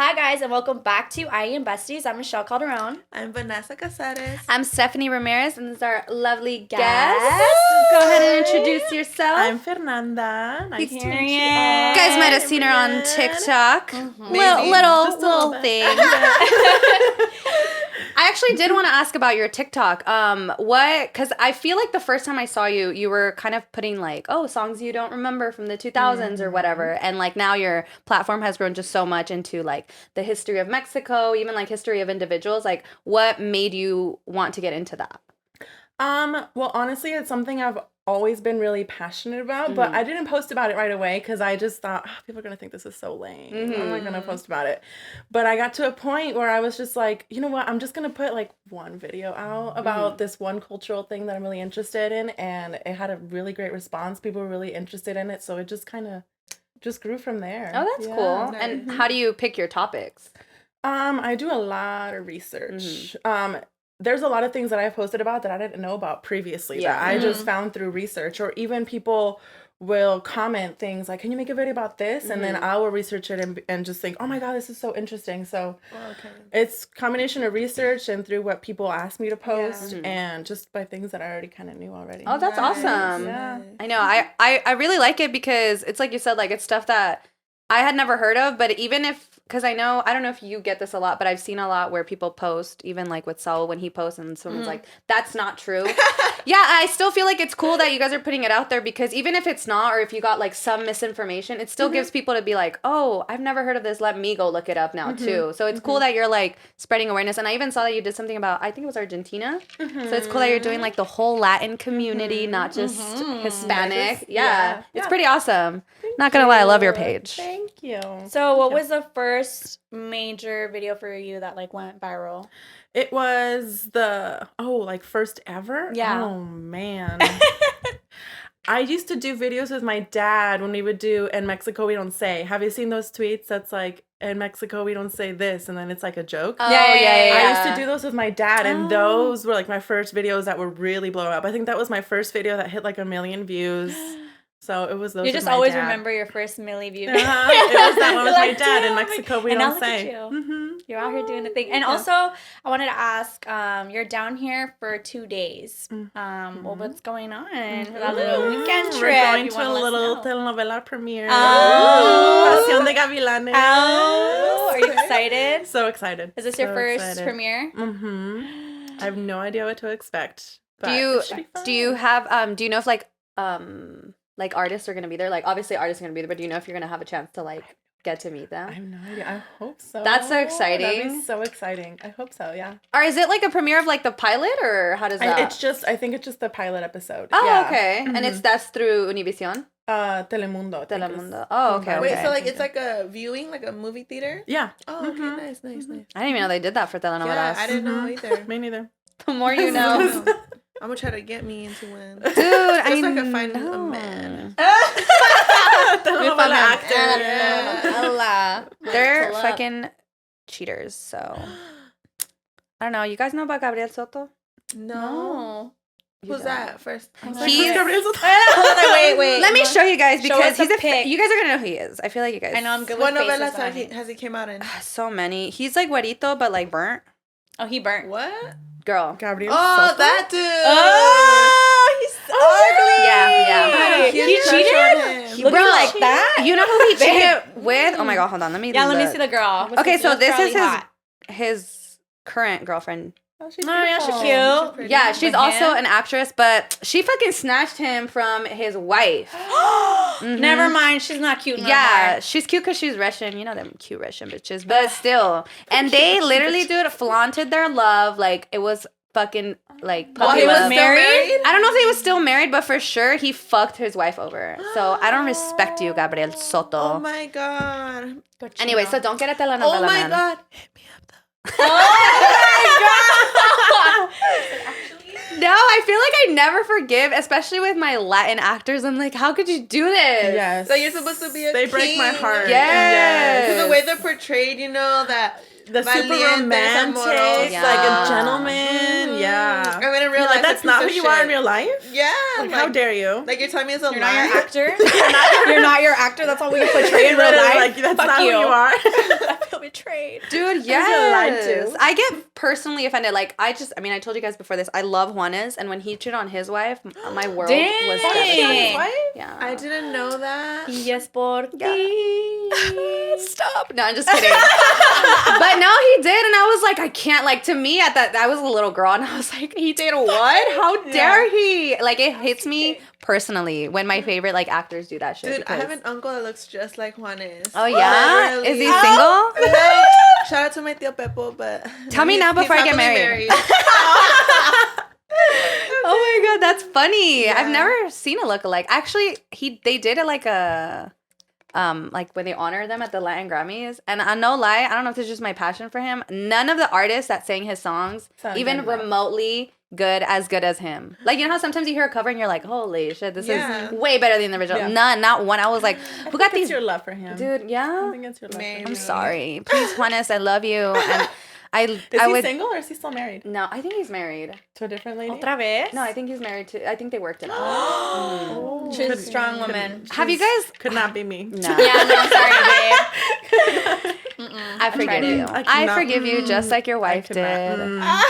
Hi guys, and welcome back to I Am Besties. I'm Michelle Calderon. I'm Vanessa Cazarez. I'm Stephanie Ramierez, and this is our lovely guest. Guest. Go ahead and introduce yourself. I'm Fernanda. Nice to meet you all. You guys might have seen her on TikTok. Maybe. Little bit. thing. I actually did want to ask about your TikTok. Because I feel like the first time I saw you, you were kind of putting like, songs you don't remember from the 2000s or whatever. And like now your platform has grown just so much into like the history of Mexico, even like history of individuals. Like what made you want to get into that? Well, honestly, it's something I've always been really passionate about, but I didn't post about it right away because I just thought, people are going to think this is so lame. I'm not going to post about it. But I got to a point where I was just like, you know what? I'm just going to put like one video out about this one cultural thing that I'm really interested in. And it had a really great response. People were really interested in it. So it just kind of just grew from there. Oh, that's cool. Nice. And how do you pick your topics? I do a lot of research. There's a lot of things that I've posted about that I didn't know about previously that I just found through research, or even people will comment things like, can you make a video about this? And then I will research it and just think, oh my God, this is so interesting. So it's combination of research and through what people ask me to post and just by things that I already kind of knew already. Oh, that's awesome. Yeah. I know. I really like it because it's like you said, like it's stuff that I had never heard of, but even because I don't know if you get this a lot, but I've seen a lot where people post, even like with Saul when he posts and someone's like, that's not true. Yeah, I still feel like it's cool that you guys are putting it out there because even if it's not, or if you got like some misinformation, it still gives people to be like, oh, I've never heard of this. Let me go look it up now too. So it's cool that you're like spreading awareness. And I even saw that you did something about, I think it was Argentina. So it's cool that you're doing like the whole Latin community, not just Hispanic. Yeah. It's pretty awesome. Not gonna lie, I love your page. Thank you. So what was the first major video for you that like went viral? It was first ever? Yeah. Oh, man. I used to do videos with my dad when we would do In Mexico We Don't Say. Have you seen those tweets that's like, in Mexico we don't say this, and then it's like a joke? Oh, yeah. I used to do those with my dad, and those were like my first videos that were really blowing up. I think that was my first video that hit like 1 million views. So it was those. You just with my always dad. remember your first milli views. It was that one with my Like, dad in damn, Mexico We and now Don't look at Say. you. You're out here doing the thing. And also, I wanted to ask, you're down here for 2 days. Well, what's going on? That little weekend trip. We're going You to wanna a let us little know? telenovela premiere. Oh. Pasión de Gavilanes. Oh, are you excited? So excited. Is this So your first excited. premiere? I have no idea what to expect. But Do you have do you know if like artists are gonna be there? Like obviously artists are gonna be there, but do you know if you're gonna have a chance to like get to meet them? I have no idea. I hope so. That's so exciting. That'd be so exciting. I hope so, yeah. Or is it like a premiere of like the pilot, or how does that? I think it's just the pilot episode. Oh, yeah. okay. And that's through Univision? Telemundo. I think Telemundo. Oh, okay. Wait, so like it's like a viewing, like a movie theater? Yeah. Oh, okay, nice. I didn't even know they did that for telenovelas. Yeah, I didn't know either. Me neither. The more you know. I'm gonna try to get me into one. Dude, I Just mean, so I can find a man. Telenovela actor. Hola. They're fucking cheaters, so. I don't know. You guys know about Gabriel Soto? No. Who's that first? He's Wait. Let me show you guys because us a he's pic. you guys are gonna know who he is. I feel like you guys. I know I'm good What with faces. novelas but I- has he came out in? So many. He's like güerito, but like burnt. Oh, he burnt. What? Girl. Gabriel Oh, Soto? that dude. Oh, he's so ugly. Yeah. He cheated? Bro, like that? You know who he cheated with? Oh my god, hold on. Let me Yeah, let me look. see the girl. Okay, so this is his. his current girlfriend. Oh, she's Oh, yeah, she's beautiful. cute. Yeah, she's With also him? an actress, but she fucking snatched him from his wife. Never mind, she's not cute no Yeah, more. she's cute because she's Russian. You know them cute Russian bitches. But still. And they literally, dude, flaunted their love. Like, it was fucking, like, While puppy he was love. married? I don't know if he was still married, but for sure, he fucked his wife over. So, I don't respect you, Gabriel Soto. Oh my god. Anyway, so don't get a telenovela, Oh my man. god. Hit me up though. No, I feel like I never forgive, especially with my Latin actors. I'm like, how could you do this? Yes. So you're supposed to be a They king. break my heart. Yes. Because the way they're portrayed, you know, that The super valientes, romantic, amorosos. Yeah. like a gentleman. Yeah. I mean, in real You're life, like, that's not who you are in real life? Yeah. Like, how dare you? Like, you're telling me it's a You're lie? not your actor? You're not your actor? That's all we portray in real Literally, life? like, that's Fuck not you. who you are. I feel betrayed. afraid. Dude, yes. I get personally offended. Like, I told you guys before this, I love Juanes, and when he cheated on his wife, my world was devastated. Yeah. I didn't know that. Yes, por ti. Stop. No, I'm just kidding. But no, he did, and I was like, I can't. Like, to me, at that, I was a little girl, and I was like, he did what? How dare he? Like, it hits me personally when my favorite like actors do that shit. Dude, I have an uncle that looks just like Juanes. Oh yeah, Really? Is he single? Like, shout out to my tío Pepo, but Tell me now before I get married. Oh my god, that's funny. Yeah. I've never seen a lookalike. Actually, they did it like a like when they honor them at the Latin Grammys. And I no lie, I don't know if it's just my passion for him. None of the artists that sang his songs even remotely good as him. Like, you know how sometimes you hear a cover and you're like, holy shit, this is way better than the original. Yeah. Not one. I was like, who got these? It's your love for him, Dude. Yeah, I think it's your love. Maybe. For I'm him. sorry. Please, Juanes, I love you. And Is he single or is he still married No, I think he's married. to a different lady? Otra vez? No, I think he's married to. I think they worked it out. She's a strong woman. Have you guys? Could not be me. No. Yeah, no, sorry, babe. I forgive you. I I cannot. forgive you just like your wife could did. not.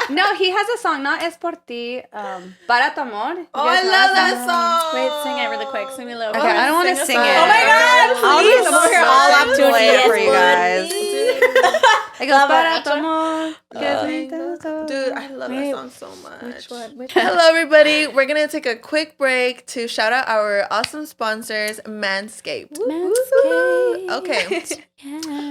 No, he has a song, not Es Por Ti, Para Tu Amor. You Oh, guys I know love that that song? song. Wait, sing it really quick. Sing me a little Okay, I don't want to Sing a sing song. it. Oh my God, I'll please. just I'm over here so all happy to up play it to for you guys. It goes, Love it. Para Tu Amor. Dude, I love Wait, that song so much. Which one? Hello, everybody. We're going to take a quick break to shout out our awesome sponsors, Manscaped. Okay.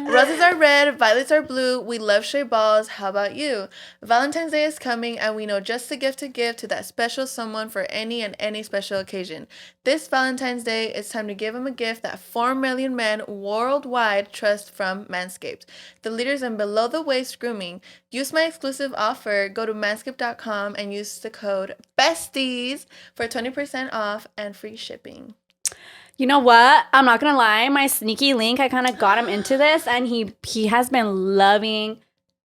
Roses are red, violets are blue. We love stray balls. How about you? Valentine's Day is coming, and we know just the gift to give to that special someone for any special occasion. This Valentine's Day, it's time to give them a gift that 4 million men worldwide trust from Manscaped, the leaders in below the waist grooming. Use my exclusive offer. Go to manscaped.com and use the code BESTIES for 20% off and free shipping. You know what? I'm not gonna lie. My sneaky link, I kind of got him into this, and he has been loving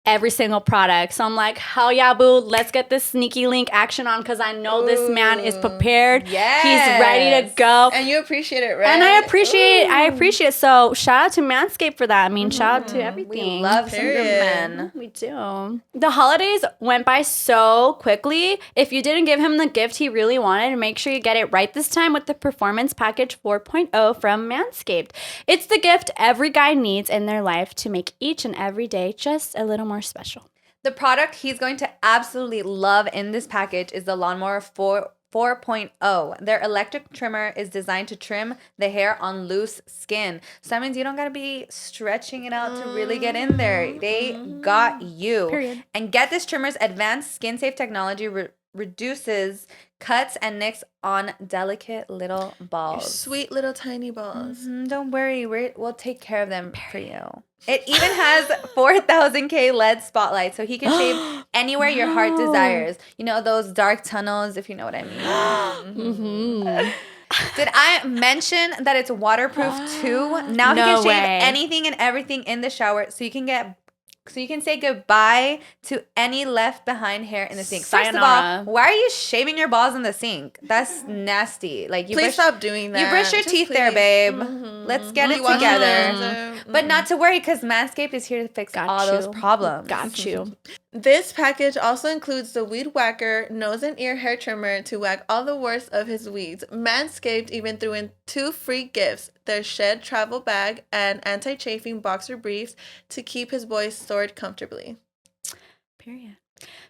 every single product. So I'm like, hell yeah, boo, let's get this sneaky link action on, because I know this man is prepared. Yes. He's ready to go. And you appreciate it, right? And I appreciate it. So shout out to Manscaped for that. I mean, shout out to We everything. love some good Period. men. We do. The holidays went by so quickly. If you didn't give him the gift he really wanted, make sure you get it right this time with the Performance Package 4.0 from Manscaped. It's the gift every guy needs in their life to make each and every day just a little more special. The product he's going to absolutely love in this package is the Lawnmower 4.0. Their electric trimmer is designed to trim the hair on loose skin. So that means you don't got to be stretching it out to really get in there. They got you. Period. And get this trimmer's advanced skin-safe technology reduces cuts and nicks on delicate little balls. Sweet little tiny balls. Don't worry, we'll take care of them for you. It even has 4,000K LED spotlight, so he can shave anywhere your heart desires. You know, those dark tunnels, if you know what I mean. Did I mention that it's waterproof too? Now he No can shave way. anything and everything in the shower, so you can say goodbye to any left behind hair in the sink. First of Sayonara. all, why are you shaving your balls in the sink? That's nasty. Like, Please stop doing that. you brush your Just teeth there, please. babe. Let's get it You wash your together. hands. But not to worry, because Manscaped is here to fix all those problems. Got you. This package also includes the Weed Whacker nose and ear hair trimmer to whack all the worst of his weeds. Manscaped even threw in 2 free gifts, their Shed travel bag and anti-chafing boxer briefs to keep his boys stored comfortably. Period.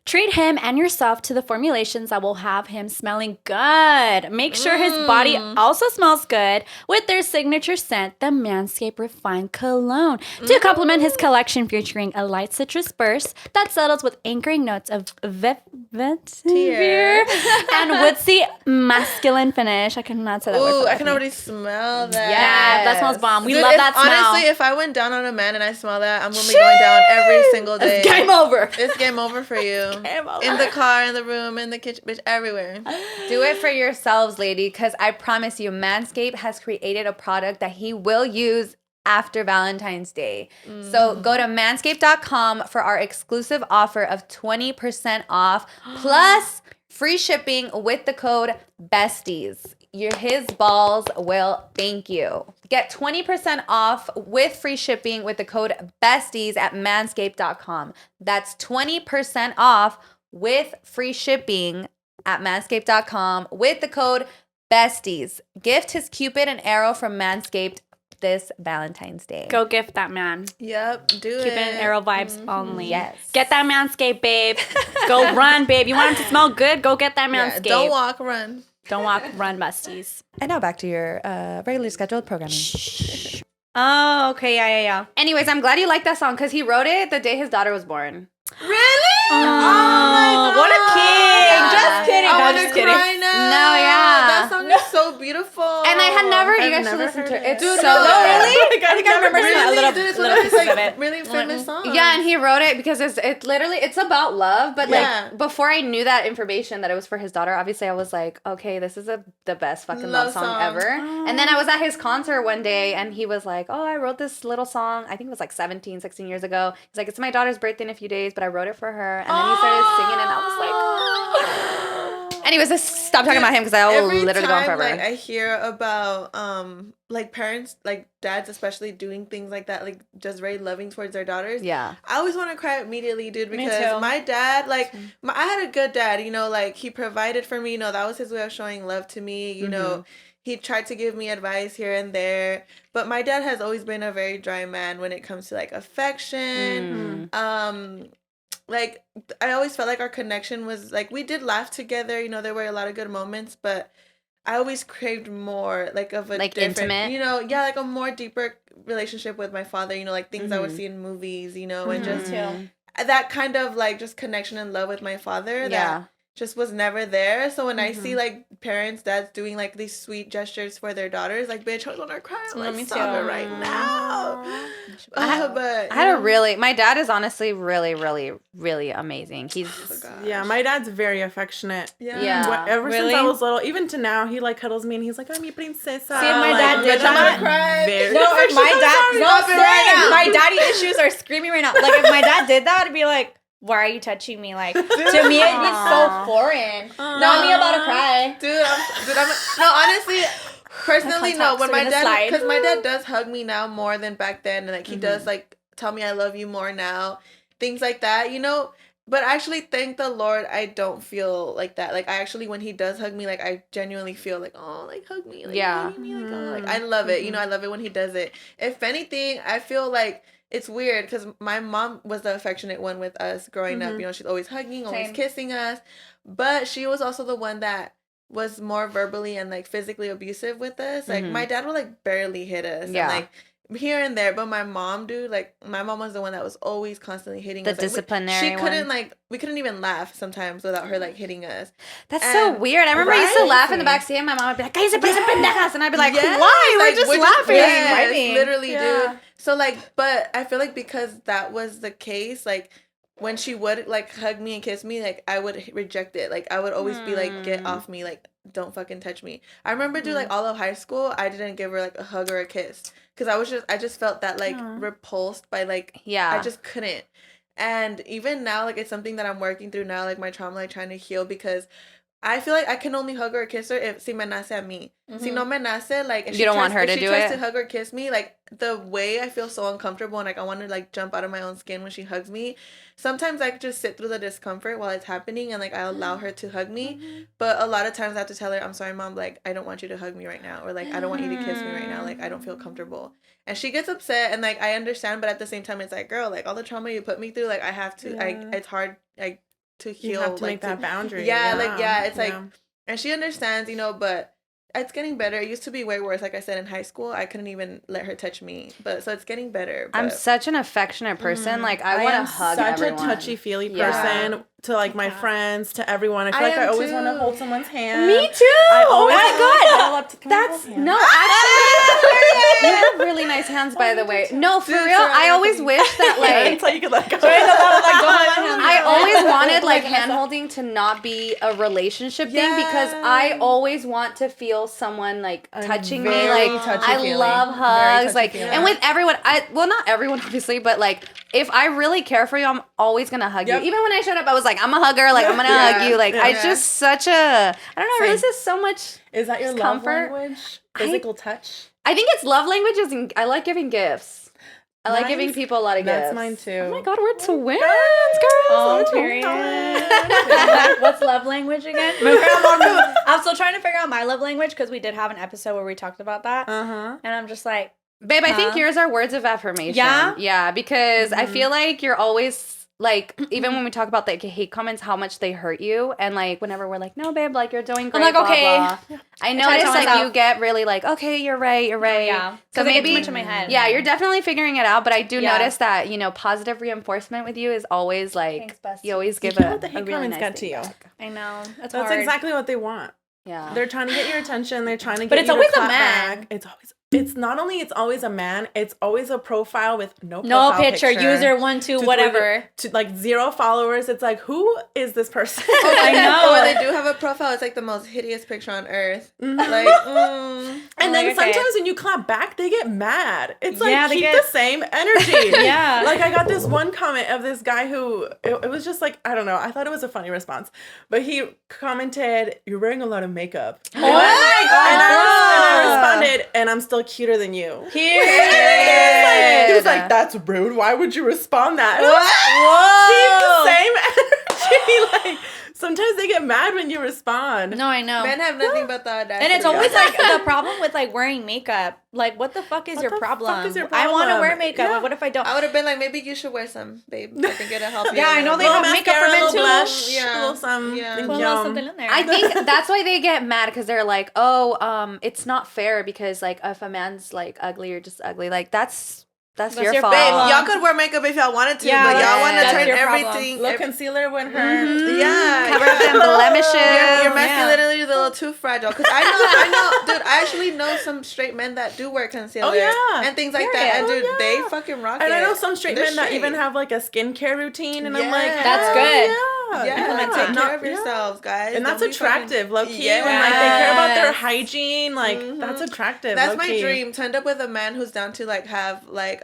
Treat him and yourself to the formulations that will have him smelling good. Make sure his body also smells good with their signature scent, the Manscaped Refined Cologne, to complement his collection featuring a light citrus burst that settles with anchoring notes of vetiver and woodsy masculine finish. I cannot say that word. Ooh, for I life can of me. already smell that. Yeah, that smells bomb. We Dude, love that smell. Honestly, if I went down on a man and I smell that, I'm gonna be going down every single day. It's game over. It's game over for you. Game over. In the car, in the room, in the kitchen, bitch, everywhere. Do it for yourselves, lady, because I promise you, Manscaped has created a product that he will use after Valentine's Day. So go to manscaped.com for our exclusive offer of 20% off plus free shipping with the code BESTIES. his balls will thank you. Get 20% off with free shipping with the code BESTIES at manscaped.com. That's 20% off with free shipping at manscaped.com with the code BESTIES. Gift his Cupid an arrow from Manscaped this Valentine's Day. Go gift that man. Yep, do Cupid it. and arrow vibes only. Yes. Get that Manscaped, babe. Go run, babe. You want him to smell good? Go get that Yeah, Manscaped. don't walk, run. Don't walk, run, besties. And now back to your regularly scheduled programming. Oh, okay. Yeah. Anyways, I'm glad you like that song because he wrote it the day his daughter was born. Really? Oh, my God. What a king. Yeah. Just kidding. I No, want just to kidding. cry now. No, yeah. That song is so beautiful. And I had never, you guys should never listen heard to it. it. It's Dude, so no, good. Really? I think I remember Really? a little Dude, it's little one of his, pieces of like, it. really famous songs. Yeah, and he wrote it because it's literally, it's about love. But Yeah. like, before I knew that information that it was for his daughter, obviously I was like, okay, this is the best fucking love song ever. And then I was at his concert one day and he was like, oh, I wrote this little song. I think it was like 17, 16 years ago. He's like, it's my daughter's birthday in a few days, but I wrote it for her. And then he started singing and I was like, anyways, let's stop talking about him because I will Every literally go on time, forever. like, I hear about like parents, like dads especially, doing things like that, like just very loving towards their daughters. Yeah. I always want to cry immediately, dude, Me because too. my dad, like, I had a good dad, you know, like, he provided for me, you know, that was his way of showing love to me, you know. He tried to give me advice here and there, but my dad has always been a very dry man when it comes to, like, affection. Like, I always felt like our connection was, like, we did laugh together, you know, there were a lot of good moments, but I always craved more, like, of a Like, different, intimate? you know, yeah, like a more deeper relationship with my father, you know, like things I would see in movies, you know, and just that kind of, like, just connection and love with my father that just was never there. So when I see, like, parents, dads doing, like, these sweet gestures for their daughters, like, bitch, hold on, I'm crying. I'm like, stop it right now. But I had a really, my dad is honestly really, really, really amazing. He's, Yeah, my dad's very affectionate. Yeah. Ever Really? since I was little, even to now, he like cuddles me and he's like, "I'm mi princesa." See, if my dad did bitch, I'm that- gonna cry. Very No, if my affectionate. dad, I'm no, sorry. Stop it right same. now. My daddy issues are screaming right now. Like if my dad did that, I'd be like, "Why are you touching me?" Like to me, it'd be so foreign. Not me about to cry. Dude, no, honestly, personally, no. contacts When are my gonna dad, slide. because my dad does hug me now more than back then, and like he does like tell me I love you more now, things like that, you know. But actually, thank the Lord, I don't feel like that. Like I actually, when he does hug me, like I genuinely feel like, oh, like hug me, like Yeah. hug me, like oh, like I love it. You know, I love it when he does it. If anything, I feel like. It's weird because my mom was the affectionate one with us growing up. You know, she's always hugging, always Same. kissing us. But she was also the one that was more verbally and like physically abusive with us. Like my dad would like barely hit us. Yeah. And, like here and there. But my mom, dude, like my mom was the one that was always constantly hitting The us. Like, disciplinary she couldn't one. like we couldn't even laugh sometimes without her like hitting us. That's so And- weird. I remember I used to right? laugh in the backseat and my mom would be like, "Cállese, parece pendejas," and I'd be like, Yes, "Why? like, We're just laughing." yes, vibing. literally, Yeah. dude. So like, but I feel like because that was the case, like when she would like hug me and kiss me, like I would reject it. Like I would always be like, "Get off me! Like don't fucking touch me." I remember, dude, like all of high school, I didn't give her like a hug or a kiss because I just felt that like repulsed by like Yeah. I just couldn't. And even now, like it's something that I'm working through now, like my trauma, like trying to heal because I feel like I can only hug her or kiss her if si me nace a mí. Si no me nace, like if You she don't tries, want her if to she do tries it? to hug or kiss me, like the way I feel so uncomfortable and like I want to like jump out of my own skin when she hugs me. Sometimes I could just sit through the discomfort while it's happening and like I allow her to hug me. But a lot of times I have to tell her, "I'm sorry, mom, like I don't want you to hug me right now," or like I don't want you to kiss me right now, like I don't feel comfortable. And she gets upset and like I understand, but at the same time it's like, girl, like all the trauma you put me through, like I have to it's hard like to heal. You have to like, make that boundary. Yeah, like it's like and she understands, you know, but it's getting better. It used to be way worse. Like I said, in high school, I couldn't even let her touch me. But so it's getting better. But I'm such an affectionate person. Like I want to hug such everyone. a touchy-feely Yeah. person to like my friends, to everyone. I feel like I am always want to too. hold someone's hand. Me too. I always oh my god. That's no, actually, you have really nice hands, by the way. No, for Dude, real. sorry, I always Anthony. wish that like Until you could let go. I always wanted like hand holding to not be a relationship thing because I always want to feel someone like touching me. very Like touchy-feely. I love Very hugs. Like touchy-feely. and with everyone, well not everyone obviously, but like if I really care for you, I'm always gonna hug Yep. you. Even when I showed up, I was like, I'm a hugger. Like I'm gonna hug you. Like I just such a. I don't know. This is so much. Is that your love comfort. language? Physical touch? I think it's love languages, and I like giving gifts. I like giving people a lot of gifts. That's mine too. Oh my god, we're twins, girls. Oh, period. What's love language again? I'm still trying to figure out my love language because we did have an episode where we talked about that. And I'm just like, Babe, I think yours are words of affirmation. Yeah? Yeah, because I feel like you're always like, even when we talk about like hate comments, how much they hurt you. And like, whenever we're like, no, babe, like you're doing great. I'm like, blah, okay. blah. I notice tell like myself. you get really like, okay, you're right. yeah. So I get maybe, too much in my head. yeah, you're definitely figuring it out. But I do Yeah. notice that, positive reinforcement with you is always like, Thanks, bestie. you always give You know a, what the hate a really comments nice got to thing you. back. I know. That's That's hard. exactly what they want. Yeah. They're trying to get your attention. They're trying to get But it's you always to a clap man. back. It's not only it's always a man, it's always a profile with no No profile picture, user 1, 2, whatever. To like 0 followers. It's like, who is this person? I know. Or when they do have a profile, it's like the most hideous picture on earth. Like, And then like, okay. sometimes when you clap back, they get mad. It's like, Yeah, they keep get- the same energy. Yeah. Like, I got this one comment of this guy who, it was just like, I don't know. I thought it was a funny response. But he commented, you're wearing a lot of makeup. Oh my God. And I responded, and I'm still cuter than you. Period. He was like, that's rude. Why would you respond that? Whoa. Keep the same energy. Like, sometimes they get mad when you respond. No, I know. men have nothing but the audacity. And it's always like the problem with like wearing makeup. Like, what the fuck is What your the problem? fuck is your I want to problem? wear makeup. Yeah. Like, what if I don't? I would have been like, maybe you should wear some, babe. I think it'll help you. Yeah, I know they have makeup for men too. Blush, Yeah. a little some. Yeah. Thank Put a you. little something in there. I think that's why they get mad because they're like, oh, it's not fair because like if a man's like ugly, you're just ugly. Like that's your fault. Babe, y'all could wear makeup if y'all wanted to, Yeah, but y'all want to that's turn your problem. everything. Little concealer wouldn't hurt. Yeah, Cover up them blemishes. Your Yeah. masculinity is a little too fragile. Because I know, dude. I actually know some straight men that do wear concealer. Oh, yeah. And things like Period. that. And dude, Oh, yeah. they fucking rock And it. I know some straight They're men that even straight. have like a skincare routine, and I'm like, Yeah. That's hell good. Yeah, take Not- care of yourselves, guys. And that's Don't be attractive, fucking- low key. When like they care about their Yes. hygiene, like that's attractive. That's low my key. dream. To end up with a man who's down to like have like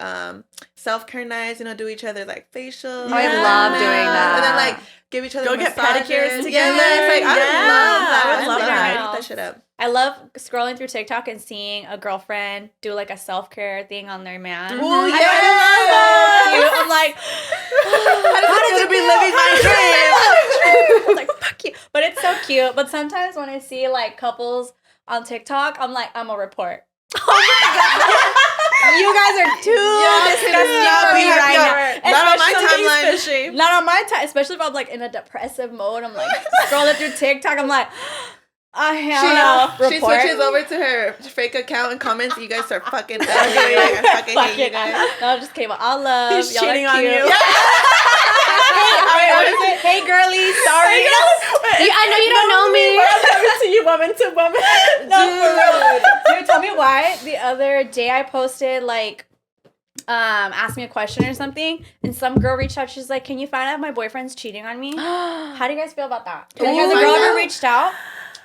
self-care nights, do each other like facials. I love doing that. And then like give each other Go get massages. pedicures Yeah, together. it's like I Yeah. love that. I would love that. Eat that shit up. I love scrolling through TikTok and seeing a girlfriend do like a self-care thing on their man. Oh, I yes. love that. I'm like, How does it feel to be living my dream? I'm like, fuck you. But it's so cute. But sometimes when I see like couples on TikTok, I'm like, I'm a report. You guys are too disgusting not for be me right happy. now. Not on my Especially- timeline. Fishy. Not on my time, especially if I'm like in a depressive mode. I'm like scrolling through TikTok. I'm like, I have a She report. switches over to her fake account and comments. You guys are fucking ugly. Like, I fucking Fuck hate you it. guys. No, just came out. I love. He's y'all are cheating on cute. you. Hey, girly, sorry. I know you don't know me. To you, woman to woman. Dude, tell me why. The other day I posted like asked me a question or something, and some girl reached out. She's like, "Can you find out if my boyfriend's cheating on me?" How do you guys feel about that? Like, has a Ooh, girl I know. ever reached out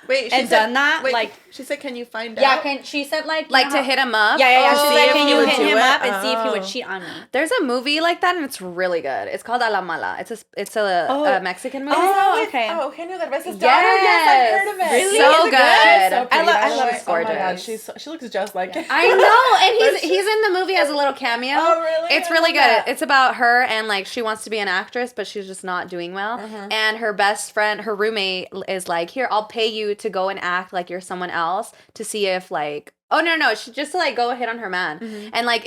Wait, and done that? Wait, like, she said, "Can you find out?" yeah, can she said like Like to hit him up. Yeah. She's Oh, like, see "Can if you he would hit do him it? up and see if he would Oh. cheat on me?" There's a movie like that and it's really good. It's called A La Mala. It's a Mexican movie. Oh, okay. Oh, Eugenio Derbez's daughter. Yes. Yes, I've heard of it. Really? So So good. good. So pretty, I love- by the way. she's Oh my god, gorgeous. she looks just like it. I know, and he's in the movie as a little cameo. Oh, really? It's I really love good. that. It's about her and like she wants to be an actress, but she's just not doing well. And her best friend, her roommate, is like, "Here, I'll pay you to go and act like you're someone else to see if like, oh no, she just to like go hit on her man, and like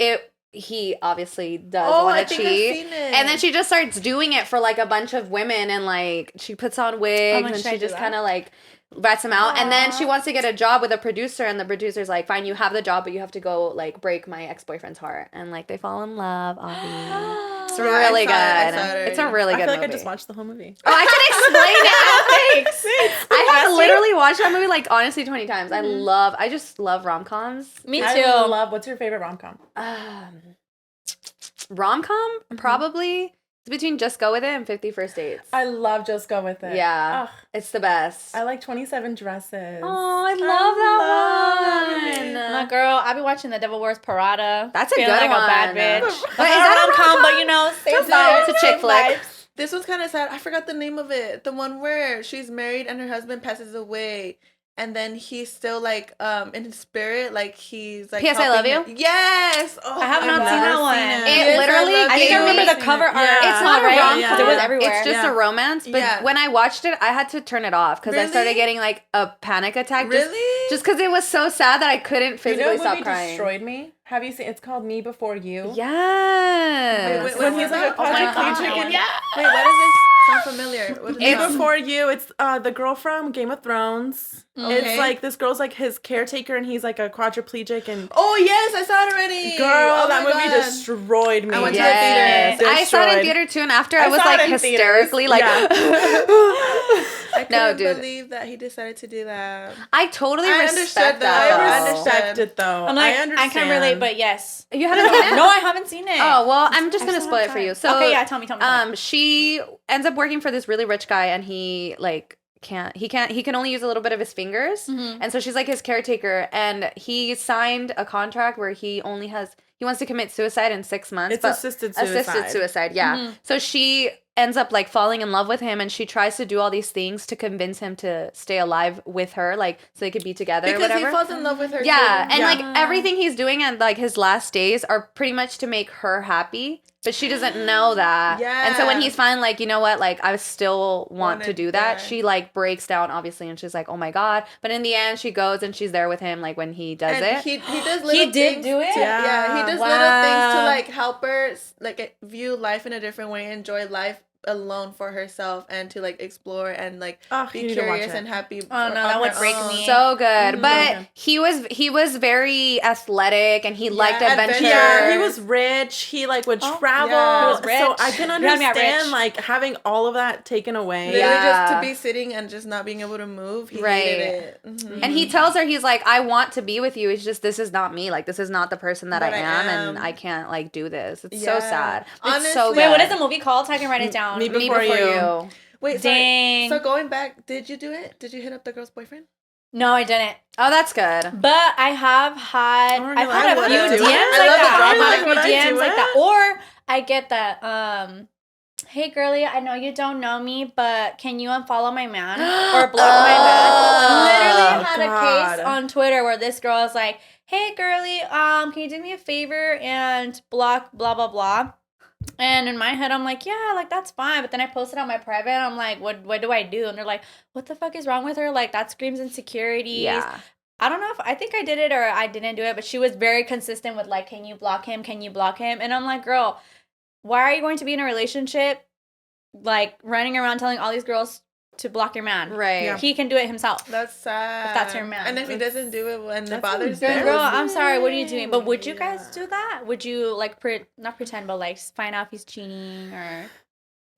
he obviously does Oh, I want to think I've cheat, seen it. and then she just starts doing it for like a bunch of women, and like she puts on wigs much and should I she do just that? kind of like rats him out, and then she wants to get a job with a producer, and the producer's like, "Fine, you have the job, but you have to go like break my ex-boyfriend's heart," and like they fall in love. Obviously. It's Yeah, really I good. saw it It's a already. really I good feel like movie. I just watched the whole movie. Oh, I can explain it. Thanks. I have literally watched that movie like honestly 20 times. I just love rom-coms. Me I too. love. What's your favorite rom-com? Rom-com probably. It's between Just Go With It and 50 First Dates. I love Just Go With It. Yeah. Ugh, It's the best. I like 27 Dresses. Oh, I love that one. My girl, I be watching The Devil Wears Prada. That's a feeling good like a bad one. bitch. But It's is not that a rom-com, but you know, same It's a chick flick. This one's kind of sad. I forgot the name of it. The one where she's married and her husband passes away. And then he's still like in his spirit, like he's like. P.S. I love you? her. Yes. Oh, I have not seen that one. It literally I think I remember the cover art. It's not a right? rom-com. Because it was everywhere. It's just a romance. But Yeah. when I watched it, I had to turn it off because I started Really? getting like a panic attack. Really? Just because it was so sad that I couldn't You know physically what stop movie crying. destroyed me? Have you seen? It's called Me Before You. Yes. Wait, When wait, he's what's like a that? quadriplegic and Wait, what is this? Sound familiar. What is Me this? Before You. It's the girl from Game of Thrones. Okay. It's like this girl's like his caretaker and he's like a quadriplegic and Oh yes, I saw it already. girl, Oh that my movie God. destroyed me. I went to the Yes. theater. I saw it in Destroyed. theater too, and after I I was saw like it in theaters. hysterically like. I No, couldn't dude. believe that he decided to do that. I totally I respect understood that. that. I though. respect it though. I'm like, I I understand. can't relate, but yes. You haven't seen it? No, I haven't seen it. Oh well, I'm just gonna still spoil it have for you. time. So Okay, yeah, tell me. she ends up working for this really rich guy, and he like he can only use a little bit of his fingers, and so she's like his caretaker, and he signed a contract where he wants to commit suicide in 6 months. It's but assisted suicide. Yeah. So she ends up like falling in love with him, and she tries to do all these things to convince him to stay alive with her, like so they could be together or Because whatever. he falls in love with her. Yeah, too. and like everything he's doing and like his last days are pretty much to make her happy, but she doesn't know that. Yeah. And so when he's finally like, you know what, like I still want Wanna to do that, die. she like breaks down obviously, and she's like, oh my god. But in the end, she goes and she's there with him like when he does And it. he does little He did things do it? to- yeah, he does Wow. little things to like help her like view life in a different way, enjoy life alone for herself, and to like explore and like Oh, be you need to watch curious it. and happy. Oh, no, on that would her break own. me. So good, but okay. he was very athletic and he liked adventure. Yeah, he was rich. He like would travel. yeah. He was So rich. I can You had me at rich. understand like having all of that taken away. Literally Yeah. just to be sitting and just not being able to move. He Right. hated it. Mhm. And he tells her, he's like, I want to be with you. It's just, this is not me. Like, this is not the person that But I I am, am. and I can't, like, do this. It's so Yeah. sad. It's so Honestly- good. Wait, what is the movie called? So I can write it down. Me Me Before Before You. You. Wait, sorry. Dang. So going back, did you do it? Did you hit up the girl's boyfriend? No, I didn't. Oh, that's good. But I have had Oh, I've no, had I a few wouldn't DMs do like it. I that. love the drama. I've had a Would I few do DMs like it? that. Or I get that hey girly, I know you don't know me, but can you unfollow my man or block my man? Literally had a case God. on Twitter where this girl is like, hey girly, can you do me a favor and block blah blah blah? And in my head, I'm like, yeah, like that's fine. But then I posted on my private. And I'm like, what do I do? And they're like, what the fuck is wrong with her? Like that screams insecurities. Yeah. I don't know if I think I did it or I didn't do it, but she was very consistent with like, can you block him? Can you block him? And I'm like, girl, why are you going to be in a relationship like running around telling all these girls to block your man? Right. Yeah. He can do it himself. That's sad. If that's her man. And if he doesn't do it when it That's bothers Girl, you. girl, I'm sorry. What are you doing? But would you Yeah. guys do that? Would you like not pretend, but like find out if he's cheating or?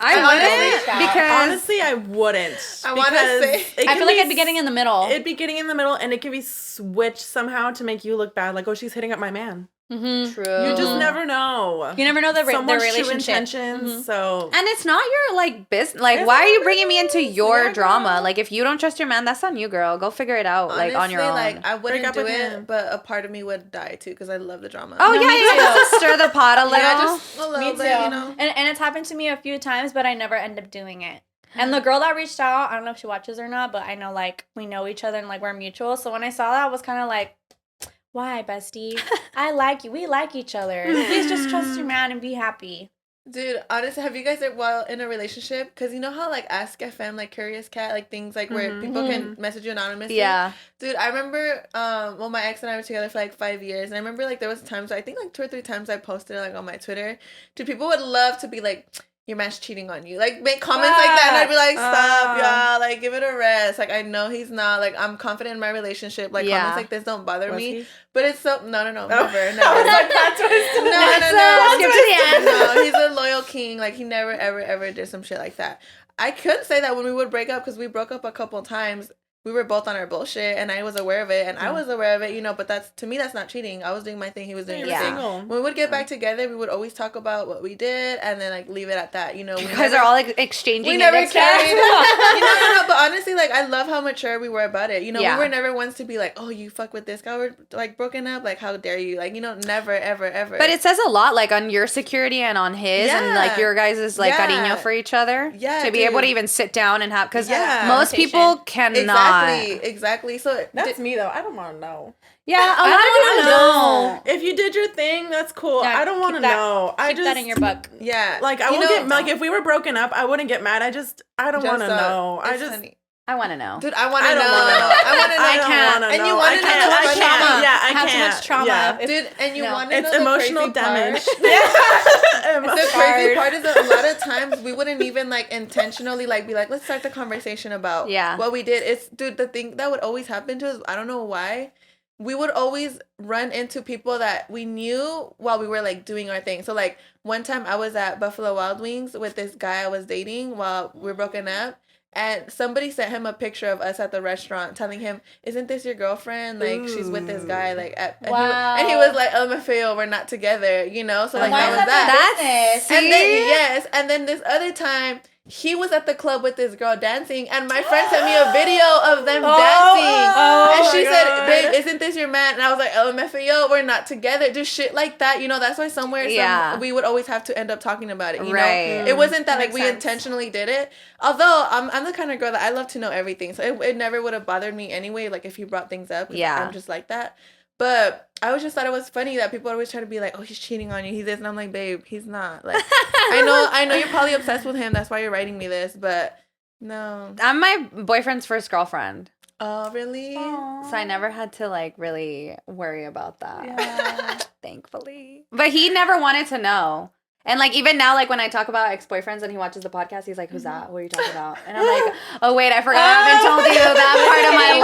I honestly- wouldn't because Honestly, I wouldn't. I wanna because say- it I can feel like I'd be getting in the middle. It'd be getting in the middle, and it can be switched somehow to make you look bad. Like, oh, she's hitting up my man. Mm-hmm. True. You just never know. You never know the Someone's relationship. true intentions. Mhm. So And it's not your like business. Like, It's why are not you bringing me into yours. your Yeah, drama? girl. Like, if you don't trust your man, that's on you, girl. Go figure it out, like on your own. Honestly, like I Break wouldn't up do with it, him. but a part of me would die too because I love the drama. oh No, yeah, me yeah, too. just to stir the pot a little. yeah, just a little Me too. bit, you know. And it's happened to me a few times, but I never end up doing it. And the girl that reached out, I don't know if she watches or not, but I know like we know each other and like we're mutual. So when I saw that, I was kind of like, why, bestie? I like you. We like each other. Please just trust your man and be happy. Dude, honestly, have you guys while in a relationship? Because you know how like Ask FM, like Curious Cat, like things like where people can message you anonymously. Yeah. Dude, I remember, well, my ex and I were together for like 5 years, and I remember like there was times, I think like 2 or 3 times I posted like on my Twitter. Dude, people would love to be like, your man's cheating on you. Like, make comments like that, and I'd be like, stop, y'all. Like, give it a rest. Like, I know he's not. Like, I'm confident in my relationship. Like, Yeah. comments like this don't bother Was me. he? But it's so... No, never. I was like, that's what So, skip to the end. No, he's a loyal king. Like, he never, ever, ever did some shit like that. I could say that when we would break up, because we broke up a couple times, we were both on our bullshit, and I was aware of it, and I was aware of it, you know, but to me, that's not cheating. I was doing my thing, he was doing his thing. When we would get back together, we would always talk about what we did, and then, like, leave it at that, you know. You guys are all, like, exchanging. We never carried no, but honestly, like, I love how mature we were about it. You know, we were never ones to be like, oh, you fuck with this guy, we're, like, broken up, like, how dare you? Like, you know, never, ever, ever. But it says a lot, like, on your security and on his, and, like, your guys' like, cariño for each other. Yeah, to be able to even sit down and have, because most people cannot. Exactly. So that's me though. I don't want to know. Yeah, a lot of people know. If you did your thing, that's cool. Yeah, I don't want to know. Keep that in your book. Yeah. Like, I won't get, like, if we were broken up, I wouldn't get mad. I don't want to know. I want to know. Dude, I want to know. I want to know. I can't. And you want to know too much trauma. Yeah, I have can't. too much trauma. Yeah. Dude, and you want to know it's emotional damage. The crazy part is that a lot of times we wouldn't even, like, intentionally, like, be like, let's start the conversation about what we did. It's, dude, the thing that would always happen to us, I don't know why, we would always run into people that we knew while we were, like, doing our thing. So, like, one time I was at Buffalo Wild Wings with this guy I was dating while we were broken up. And somebody sent him a picture of us at the restaurant telling him, isn't this your girlfriend? Like, she's with this guy. Like, and he was like, LMFAO, we're not together, you know? So, like, that was that. And then, and then this other time, he was at the club with this girl dancing, and my friend sent me a video of them dancing. And she said, babe, isn't this your man? And I was like, LMFAO, we're not together. Just shit like that, you know? That's why somewhere we would always have to end up talking about it, you know? It wasn't that, like, we intentionally did it. Although, I'm the kind of girl that I love to know everything. So it never would have bothered me anyway, like, if you brought things up. I'm just like that. But I always just thought it was funny that people always try to be like, oh, he's cheating on you, he's this, and I'm like, babe, he's not. Like, I know you're probably obsessed with him, that's why you're writing me this, but no. I'm my boyfriend's first girlfriend. Oh, really? Aww. So I never had to, like, really worry about that. Thankfully. But he never wanted to know. And, like, even now, like, when I talk about ex-boyfriends and he watches the podcast, he's like, who's that? What are you talking about? And I'm like, oh, wait, I forgot I haven't told you that part of my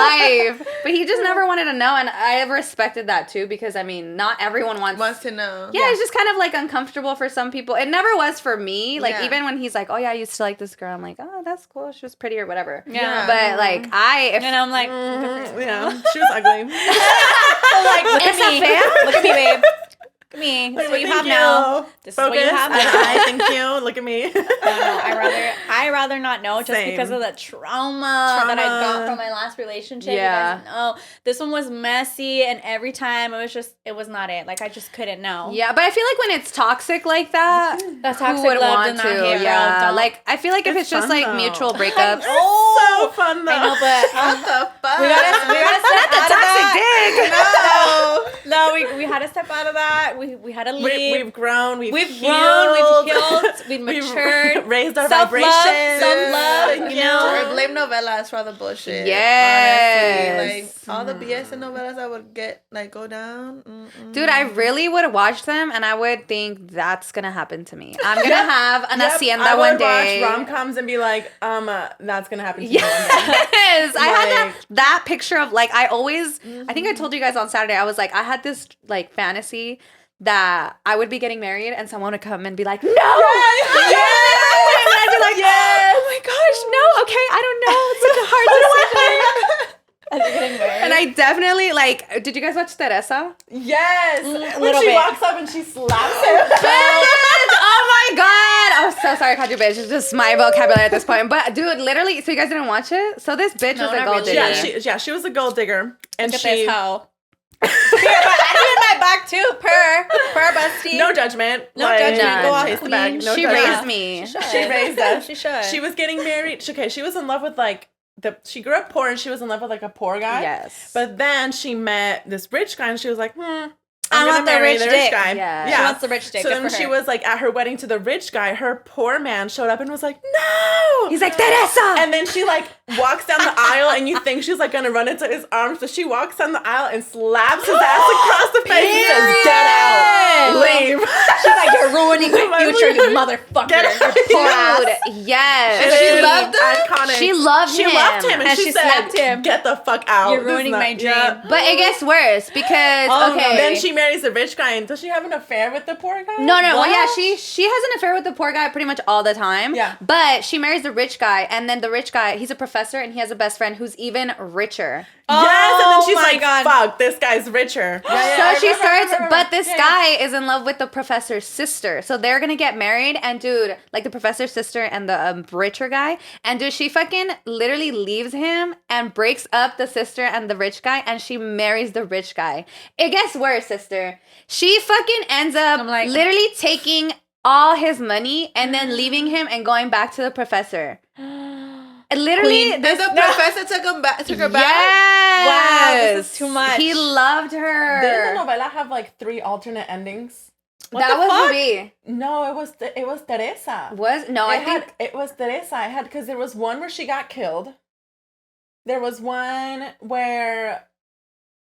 life. But he just never wanted to know, and I respected that, too, because, I mean, not everyone wants to know. Yeah, it's just kind of, like, uncomfortable for some people. It never was for me. Like, even when he's like, oh, yeah, I used to like this girl, I'm like, oh, that's cool. She was pretty or whatever. Yeah. But, like, and I'm like, she was ugly. Like, look at me. Look at me, babe. Me. This is what you have now. This is what you have now. Thank you. Look at me. No, I rather not know just because of the trauma that I got from my last relationship. Yeah. You guys know. This one was messy, and every time it was not it. Like, I just couldn't know. Yeah, but I feel like when it's toxic like that, that's toxic love want to. Yeah. Like, I feel like if it's just like though. Mutual breakups. So fun though. I know, but what the fuck? we gotta step out of that. Toxic dick. No, we had to step out of that. We had to leave. We've grown. We've healed. We've matured. Raised our Self-love, vibrations. Self-love, you know. Or blame novelas for all the bullshit. Yes. Honestly. Like, all the BS in novelas I would get, like, go down. Dude, I really would watch them, and I would think that's gonna happen to me. I'm gonna have an hacienda one day. I would watch Romcoms and be like, that's gonna happen to me yes. one day. Yes. I had that picture of, like, I always, I think I told you guys on Saturday, I was like, I had this, like, fantasy that I would be getting married and someone would come and be like, no! Yes! And I'd be like, yes! Oh my gosh, no, okay, I don't know. It's such a hard decision. And I definitely, like, did you guys watch Teresa? Yes! When she walks up and she slaps him. Oh my god! I'm so sorry I called you bitch. It's just my vocabulary at this point. But dude, literally, so you guys didn't watch it? So this bitch was a gold digger. She was a gold digger. And look at this hoe. I did my back too. Per bestie. No judgment. No judgment. Go chase the bag. No she judgment. raised me. She raised us. She should. She was getting married. Okay, she was in love with, like, she grew up poor and she was in love with, like, a poor guy. Yes. But then she met this rich guy and she was like, I want the rich dick. Guy. Yeah. She wants the rich dick. So then she was like at her wedding to the rich guy. Her poor man showed up and was like, no. He's like, Teresa. And then she, like, walks down the aisle and you think she's, like, gonna run into his arms. So she walks down the aisle and slaps his ass across the face and says, get out. Leave. She's like, you're ruining my future, you motherfucker. Get out. Dude, yes. And she loved him. Iconic. She loved him. And she slapped said, him. get the fuck out. You're ruining my dream. But it gets worse because, Then she marries the rich guy, and does she have an affair with the poor guy? No. Well, yeah, What? she has an affair with the poor guy pretty much all the time. Yeah. But she marries the rich guy, and then the rich guy, he's a professor, and he has a best friend who's even richer. Yes, and then she's my like, God. fuck, this guy's richer. So she starts, but this guy is in love with the professor's sister. So they're gonna get married, and dude, like the professor's sister and the richer guy, and dude, she fucking literally leaves him and breaks up the sister and the rich guy, and she marries the rich guy. It gets worse, sister. She fucking ends up I'm like- literally taking all his money and then leaving him and going back to the professor. Literally, And the professor took her back. yes. Wow, this is too much. He loved her. Didn't the novela have like 3 alternate endings? That was Ruby. No, it was Teresa. Was no, I think it was Teresa. I had because there was one where she got killed. There was one where,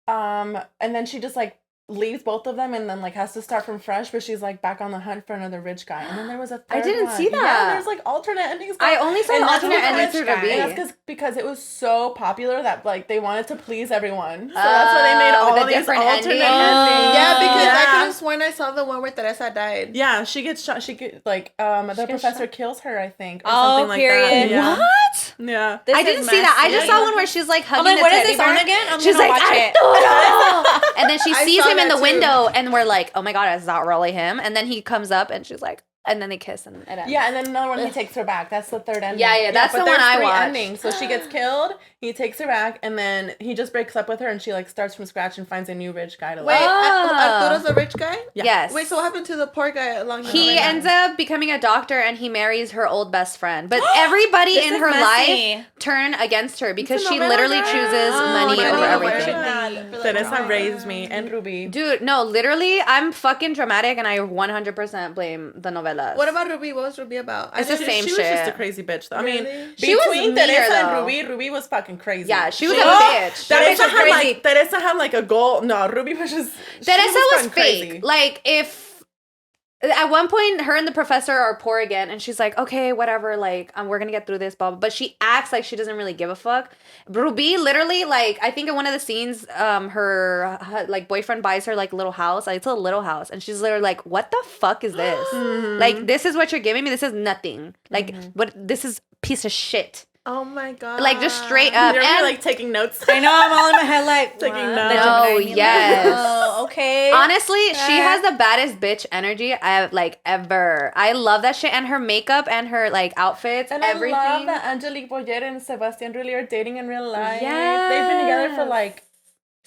and then she just like leaves both of them and then like has to start from fresh, but she's like back on the hunt for another rich guy. And then there was a third I didn't one. see that. Yeah, there's like alternate endings. I only saw And the that's alternate with the endings rich for guy. Ruby. And that's because it was so popular that like they wanted to please everyone. So that's why they made all the of these different alternate endings. endings. Yeah, because I Yeah. could have sworn I saw the one where Teresa died. Yeah, she gets shot. She get like the gets professor kills her, I think, or Oh, something like period. that. Yeah. what? Yeah. This I is didn't see that. I just messy. saw one where she's like I'm hugging like, what the is teddy this on bear. again? I'm She's gonna like, watch it. Arturo! And then she I sees saw him in that the too. window, and we're like, oh my god, is that really him? And then he comes up, and she's like, and then they kiss, and it ends. Yeah, and then another one he takes her back. That's the third ending. Yeah, that's but the one there's I 3 watched. endings. So she gets killed, he takes her back, and then he just breaks up with her, and she like starts from scratch and finds a new rich guy to Wait, love. Arturo's a rich guy? Yes. Wait, so what happened to the poor guy along the He way? ends up becoming a doctor and he marries her old best friend. But everybody This in is her messy. life turn against her because It's a she novela, literally girl. chooses Oh, money I over didn't know everything. that. Teresa raised me, and Ruby. Dude, no, literally, I'm fucking dramatic and I 100% blame the novelas. What about Ruby? What was Ruby about? It's the same She was shit. just a crazy bitch, though. I Really? mean, She was between meaner, Teresa and though. Ruby was fucking crazy. Yeah, she was She- a bitch. That bitch Teresa was had crazy. like Teresa had like a goal. No, Ruby was just. Teresa was fucking fake. crazy. Like, if at one point her and the professor are poor again, and she's like, okay, whatever, like, we're gonna get through this, blah, blah. But she acts like she doesn't really give a fuck. Ruby literally, like, I think in one of the scenes, her like boyfriend buys her like a little house. Like, it's a little house, and she's literally like, what the fuck is this? Like, this is what you're giving me. This is nothing. Like, what? This is piece of shit. Oh my god. Like, just straight up. You're And like taking notes. I know, I'm all in my head like, Taking what? notes. The No, Gemini me, like, yes. oh, okay. honestly, she has the baddest bitch energy I've like ever. I love that shit, and her makeup and her like outfits, And everything. I love that Angelique Boyer and Sebastian really are dating in real life. Yes. They've been together for like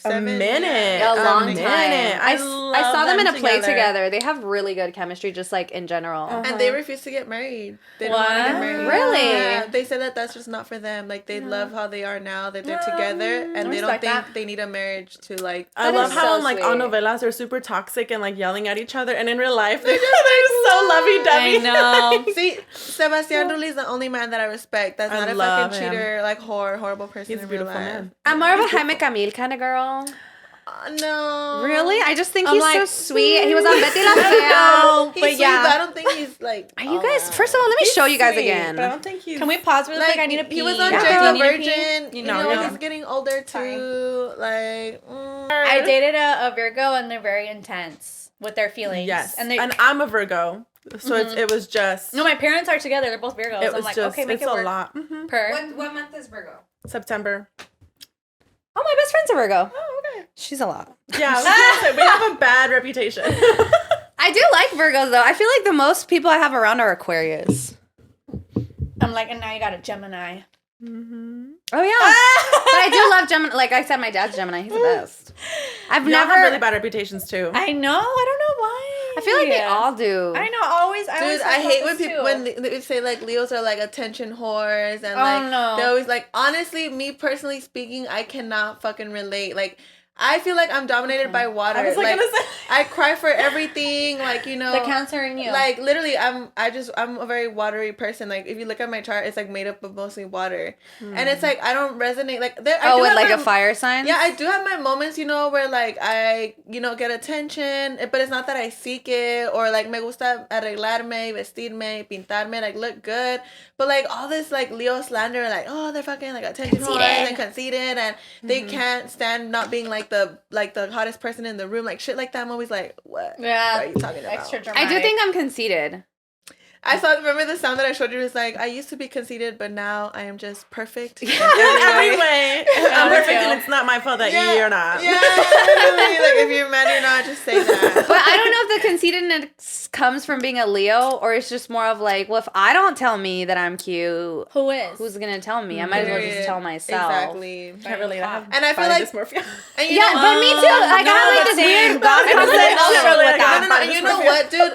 a 7 minute. years. A long minute. time. I love saw them in a them play together. They have really good chemistry, just like in general. Uh-huh. And they refused to get married. They don't want to get What? married. Really? Yeah, they said that that's just not for them. Like, they love how they are now, that they're together, and they don't respect think that. they need a marriage to, like... I That love is how so in like on sweet. novelas they're super toxic and like yelling at each other, and in real life they're so lovey-dovey. I know. See, Sebastian Rulli is the only man that I respect. That's I not a love fucking him. cheater, like horrible person He's a in real beautiful life. man. I'm more of a Jaime Camil kind of girl. No. Really? I just think I'm he's like, so sweet. He was on Betty La Fea. No, He's but sweet, yeah. but I don't think he's, like... Are you guys? First of all, let me show you guys Sweet, again. But I don't think he's. Can we pause really Like, quick? I need to pee. he was on Yeah. Jane Do the you need to pee? Virgin. You know, no. he's getting older, Sorry. too. Like... I dated a Virgo, and they're very intense with their feelings. Yes, and and I'm a Virgo, so it was just. no, my parents are together. They're both Virgos. it I'm was like, just. okay, make It's it a work. lot. Per. What month is Virgo? September. Oh, my best friend's a Virgo. Oh, okay. She's a lot. Yeah, I was gonna say, we have a bad reputation. I do like Virgos though. I feel like the most people I have around are Aquarius. I'm like, and now you got a Gemini. Oh yeah, but I do love Gemini. Like I said, my dad's Gemini. He's the best. I've Y'all never. have really bad reputations too. I know. I don't know why. I feel like they all do. I know. Always. I always Dude, talk I about hate when this people too. when they say like Leos are like attention whores and Oh, like no. they're always like, honestly, me personally speaking, I cannot fucking relate. Like, I feel like I'm dominated by water. I was like gonna say. I cry for everything. Like, you know, the Cancer in you. like literally, I'm a very watery person. Like, if you look at my chart, it's like made up of mostly water, and it's like I don't resonate. Like, there. I Oh, do with have like my- a fire sign. Yeah, I do have my moments, you know, where like I, you know, get attention, but it's not that I seek it, or like me gusta arreglarme, vestirme, pintarme, like look good. But like all this like Leo slander, like, oh, they're fucking like attention whores and conceited, and they can't stand not being like the hottest person in the room, like shit like that. I'm always like, what? Yeah. What are you talking about? Extra I dramatic. do think I'm conceited. Remember the sound that I showed you was like, I used to be conceited, but now I am just perfect. In every way. I'm perfect, too. and it's not my fault that you're not. Yeah, literally. Like, if you're mad, you're not. Just say that. But I don't know if the conceitedness comes from being a Leo, or it's just more of like, well, if I don't tell me that I'm cute, Who is? who's gonna tell me? I might as well just tell myself. Exactly. Can't relate. I have And I feel body like dysmorphia. And you Yeah, know, but me too. Like I have like this weird God complex Can't shit relate. with that. No. And you know what, dude?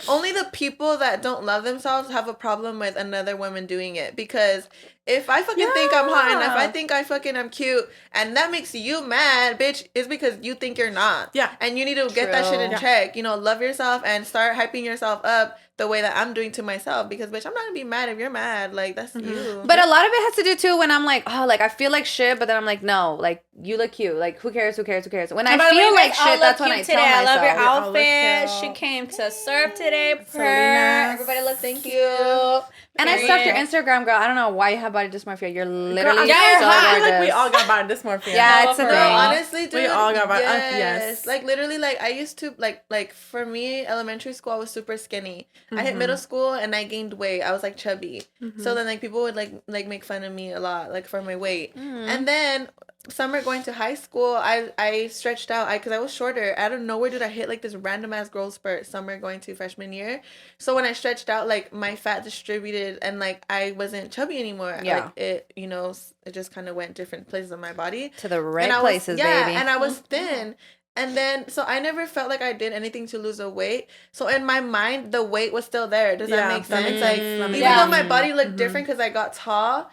Only the people that don't love themselves have a problem with another woman doing it. Because if I fucking think I'm hot and if I think I fucking am cute and that makes you mad, bitch, it's because you think you're not. Yeah. And you need to get that shit in check. You know, love yourself and start hyping yourself up the way that I'm doing to myself. Because, bitch, I'm not gonna be mad if you're mad. Like, that's you. But a lot of it has to do too when I'm like, oh, like I feel like shit, but then I'm like, no, like you look cute. Like who cares? When I feel like shit, that's when I tell myself. I love your all look outfit. cute. She came to serve today. Selena. Everybody looks Thank cute. you. And I stalked your Instagram, girl. I don't know why you have body dysmorphia. You're literally I so feel gorgeous. like we all got body dysmorphia. Yeah, it's a No, thing. Honestly, dude. We all got yes. Like, literally, like, I used to, like, for me, elementary school, I was super skinny. I hit middle school, and I gained weight. I was, like, chubby. So then, like, people would, like make fun of me a lot, like, for my weight. And then summer going to high school, I stretched out because I was shorter. Out of nowhere, dude, I hit like this random ass growth spurt summer going to freshman year. So when I stretched out, like my fat distributed and like I wasn't chubby anymore. Yeah. Like it, you know, it just kind of went different places of my body. To the right And places, yeah, baby. and I was thin. And then, so I never felt like I did anything to lose a weight. So in my mind, the weight was still there. Does that make sense? Like, even though my body looked different because I got tall,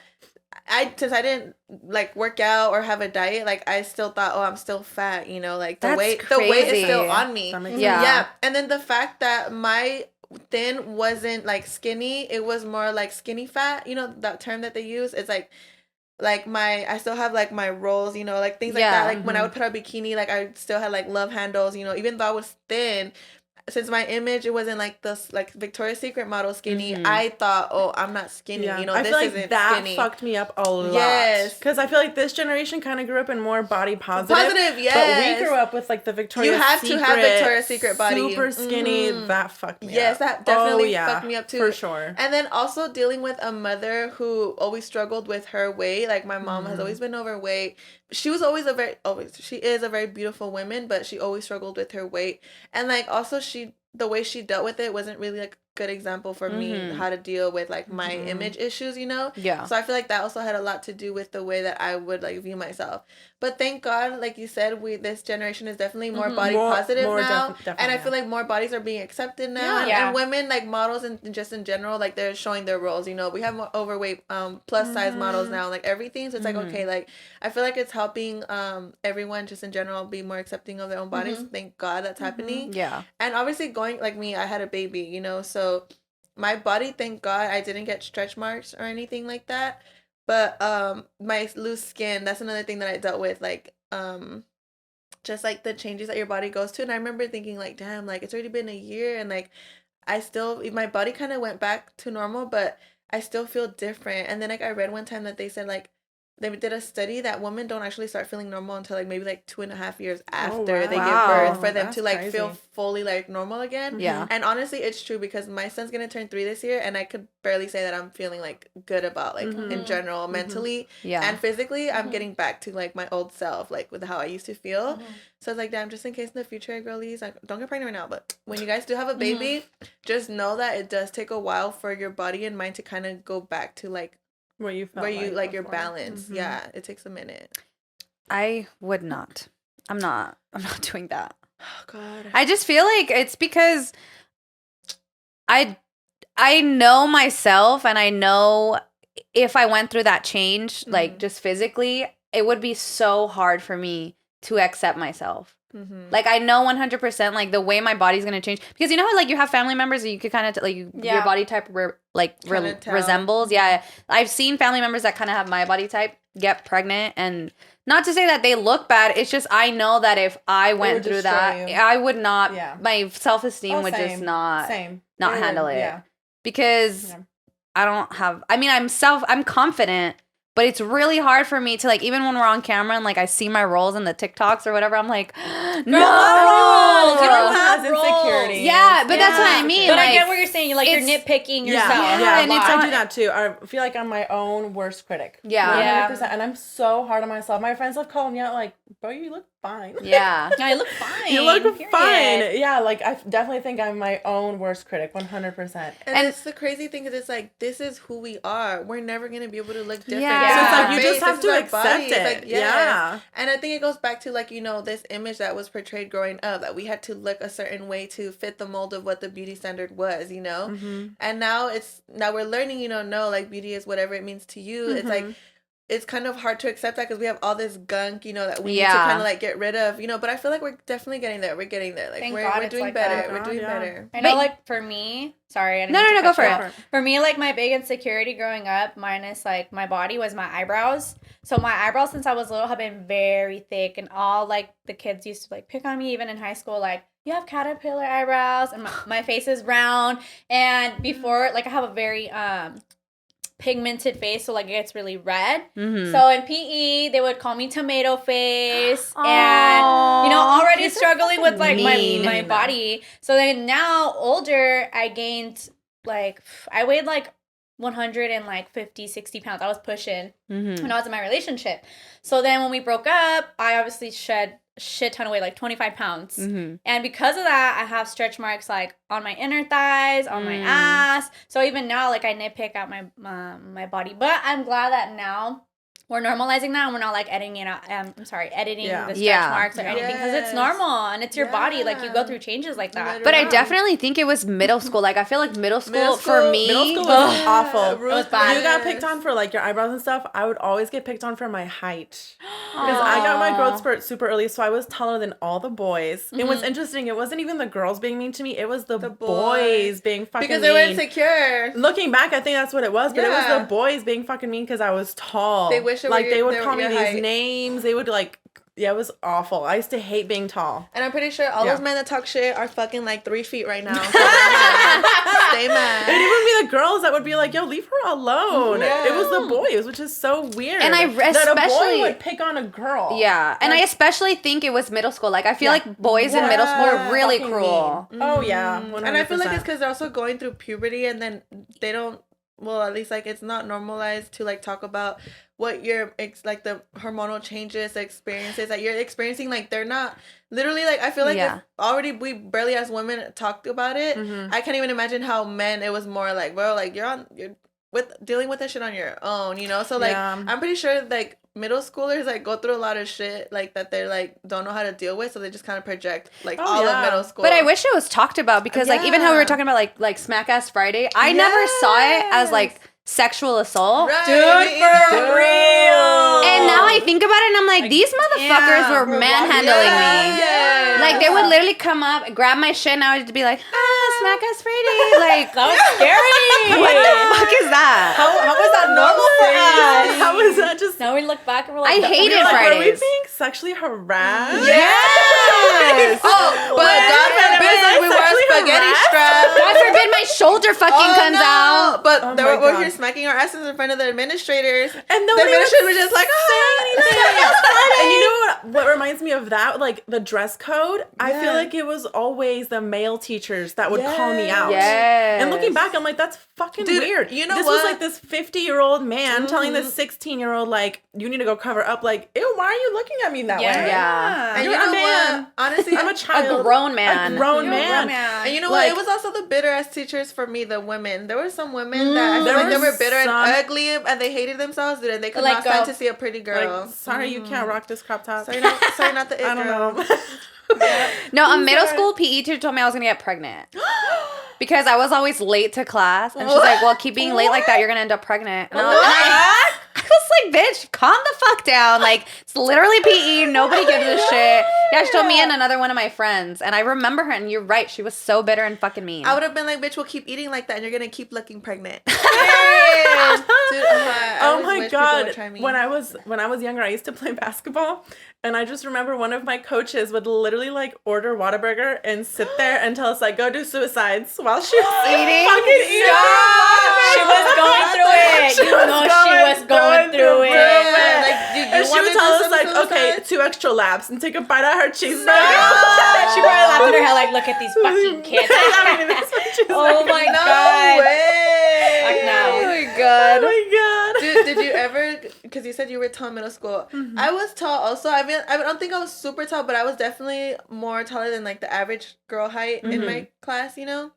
since I didn't like work out or have a diet, like I still thought, oh, I'm still fat, you know, like the That's weight crazy. is still on me. Yeah. And then the fact that my thin wasn't like skinny, it was more like skinny fat, you know, that term that they use. It's like I still have like my rolls, you know, like things like that. Like when I would put on a bikini, like I still had like love handles, you know, even though I was thin. Since my image, it wasn't like this like Victoria's Secret model skinny. I thought, oh, I'm not skinny. You know, I this feel like isn't that skinny. fucked me up a lot. Yes, because I feel like this generation kind of grew up in more body positive. Yes, but we grew up with like the Victoria's Secret. You have to have Victoria's Secret body. Super skinny. That fucked me up. Yes, that definitely fucked me up too. For sure. And then also dealing with a mother who always struggled with her weight. Like my mom has always been overweight. She was she is a very beautiful woman, but she always struggled with her weight. And like also the way she dealt with it wasn't really like a good example for me how to deal with like my image issues, you know? Yeah. So I feel like that also had a lot to do with the way that I would like view myself. But thank God, like you said, this generation is definitely more body positive now. Definitely, and I feel like more bodies are being accepted now. Yeah. And women, like models and just in general, like they're showing their roles, you know? We have more overweight, plus size models now, like everything. So it's like, okay, like I feel like it's helping everyone just in general be more accepting of their own bodies. Thank God that's happening. Yeah. And obviously going like me, I had a baby, you know, so my body, thank God I didn't get stretch marks or anything like that. But my loose skin, that's another thing that I dealt with, like just like the changes that your body goes to. And I remember thinking like, damn, like it's already been a year and like my body kind of went back to normal, but I still feel different. And then like I read one time that they said like they did a study that women don't actually start feeling normal until like maybe like 2.5 years after they give birth for them to like feel fully like normal again. Yeah. And honestly, it's true because my son's gonna turn 3 this year, and I could barely say that I'm feeling like good about like in general mentally and physically. I'm getting back to like my old self, like with how I used to feel. So it's like, damn, just in case in the future, girlies, like don't get pregnant right now, but when you guys do have a baby, just know that it does take a while for your body and mind to kind of go back to like where you like your balance. Yeah, it takes a minute. I would not. I'm not doing that. Oh God. I just feel like it's because I know myself, and I know if I went through that change, like just physically, it would be so hard for me to accept myself. Like I know 100% like the way my body's gonna change, because you know how like you have family members that you could kind of your body type resembles. Yeah, I've seen family members that kind of have my body type get pregnant, and not to say that they look bad. It's just I know that if I went through that, I would not. Yeah. My self-esteem would just not handle it. Yeah. Because I don't have. I mean, I'm confident, But it's really hard for me to like, even when we're on camera and like I see my roles in the TikToks or whatever, I'm like, no. You don't has have roles. insecurity. Yeah, but that's what I mean. But like, I get what you're saying. You're like, you're nitpicking yourself. Yeah, and well, it's I not- do that too. I feel like I'm my own worst critic. Yeah. 100%. And I'm so hard on myself. My friends have called me out like, bro, you look fine. Yeah. No, you look fine. You look period. fine. Yeah, like I definitely think I'm my own worst critic, 100%. And it's the crazy thing is it's like, this is who we are. We're never going to be able to look different. Yeah. This So is it's our like, you face, just have this is to our accept body. It's it. like, yes. Yeah. And I think it goes back to like, you know, this image that was portrayed growing up, that we had to look a certain way to fit the mold of what the beauty standard was, you know? Mm-hmm. And now we're learning, you know, no, like beauty is whatever it means to you. It's like, it's kind of hard to accept that because we have all this gunk, you know, that we need to kind of like get rid of, you know, but I feel like we're definitely getting there. We're getting there. Like Thank we're God it's doing like better. that. We're doing better. I know, like, for me, sorry. I didn't No, mean to go cut for you it. off. For me, like, my big insecurity growing up, minus, like, my body, was my eyebrows. So my eyebrows, since I was little, have been very thick. And all, like, the kids used to, like, pick on me, even in high school, like, you have caterpillar eyebrows. And my face is round. And before, like, I have a very pigmented face, so like it gets really red. So in PE they would call me tomato face. And you know, already struggling with like my body. So then now older, I gained like, I weighed like 150, 60 pounds. I was pushing when I was in my relationship. So then when we broke up, I obviously shed shit ton of weight, like 25 pounds. And because of that, I have stretch marks like on my inner thighs, on my ass. So even now, like, I nitpick at my body. But I'm glad that now we're normalizing that and we're not like editing it out. Editing the stretch marks or anything, because it's normal and it's your body. Like, you go through changes like that. But I definitely think it was middle school. Like, I feel like middle school for me. Middle school was awful. It was bad. You got picked on for like your eyebrows and stuff. I would always get picked on for my height. Because I got my growth spurt super early, so I was taller than all the boys. And what's interesting, it wasn't even the girls being mean to me, it was the boys being fucking mean. Because they were insecure. Looking back, I think that's what it was, but it was the boys being fucking mean because I was tall. They wish it like were they would your call me these height. names. They would like, yeah, it was awful. I used to hate being tall. And I'm pretty sure all those men that talk shit are fucking like 3 feet right now. So stay mad. It would be the girls that would be like, yo, leave her alone. Yeah. It was the boys, which is so weird. And I that a especially- boy would pick on a girl. Yeah, and I especially think it was middle school. Like, I feel like boys in middle school are really fucking cruel. mean. Oh, yeah. 100%. And I feel like it's because they're also going through puberty and then they don't, well, at least like it's not normalized to like talk about what your like the hormonal changes, the experiences that you're experiencing. Like, they're not literally, like, I feel like if already we barely as women talked about it. I can't even imagine how men, it was more like, bro, like you're with dealing with this shit on your own, you know? So like I'm pretty sure like middle schoolers like go through a lot of shit like that they're like don't know how to deal with, so they just kind of project like all of middle school. But I wish it was talked about, because like even how we were talking about like Smack Ass Friday, I never saw it as like sexual assault. Right. Dude, for real. And now I think about it and I'm like, these motherfuckers were manhandling me. Yeah. Like, they would literally come up, grab my shit, and I would be like, Smack Ass Friday. Like, That was scary. what the fuck is that? How was that normal for us? How was that just... Now we look back and we're like, I hated Like, were we Fridays. being sexually harassed? Yes! But God forbid we wear sexually spaghetti harassed? straps. God forbid my shoulder fucking comes out. But Oh they my were God. here smacking our asses in front of the administrators. And The nobody administrator was would just like, And you know what reminds me of that? Like, the dress code. I feel like it was always the male teachers that would call me out. Yes. And looking back, I'm like, that's fucking Dude, weird. you know this what? was like this 50-year-old man telling this 16-year-old, like, you need to go cover up. Like, ew, why are you looking at me that way? Yeah. and You're you know a man. what? Honestly, I'm a child. A grown man. A grown You're a man. man. And you know Like- what? It was also the bitter ass teachers for me, the women. There were some women that I feel there like they were were bitter and some- ugly and they hated themselves, dude, and they could Let not go. stand to see a pretty girl. Like, sorry, you can't rock this crop top. sorry, not the it I don't girl. know. No, a middle school PE teacher told me I was gonna get pregnant. Because I was always late to class. And she's like, well, keep being late like that, you're gonna end up pregnant. And I was like, bitch, calm the fuck down. Like, it's literally PE. Nobody gives a shit. Yeah, she told me and another one of my friends. And I remember her, and you're right. She was so bitter and fucking mean. I would have been like, bitch, we'll keep eating like that and you're gonna keep looking pregnant. Dude, I Oh just my wish people would God. try me. When I was younger, I used to play basketball, and I just remember one of my coaches would literally like order Whataburger and sit there and tell us like, go do suicides while she was Eating? fucking eating. She was going through it. You know she was going through it. okay, 2 extra laps and take a bite out of her cheeseburger. She probably laughed in her head like, look at these fucking kids. Oh my God. Way. Fuck no. Oh my God. Oh my God. Dude, did you ever, because you said you were tall in middle school. I was tall also. I mean, I don't think I was super tall, but I was definitely more taller than like the average girl height in my class, you know?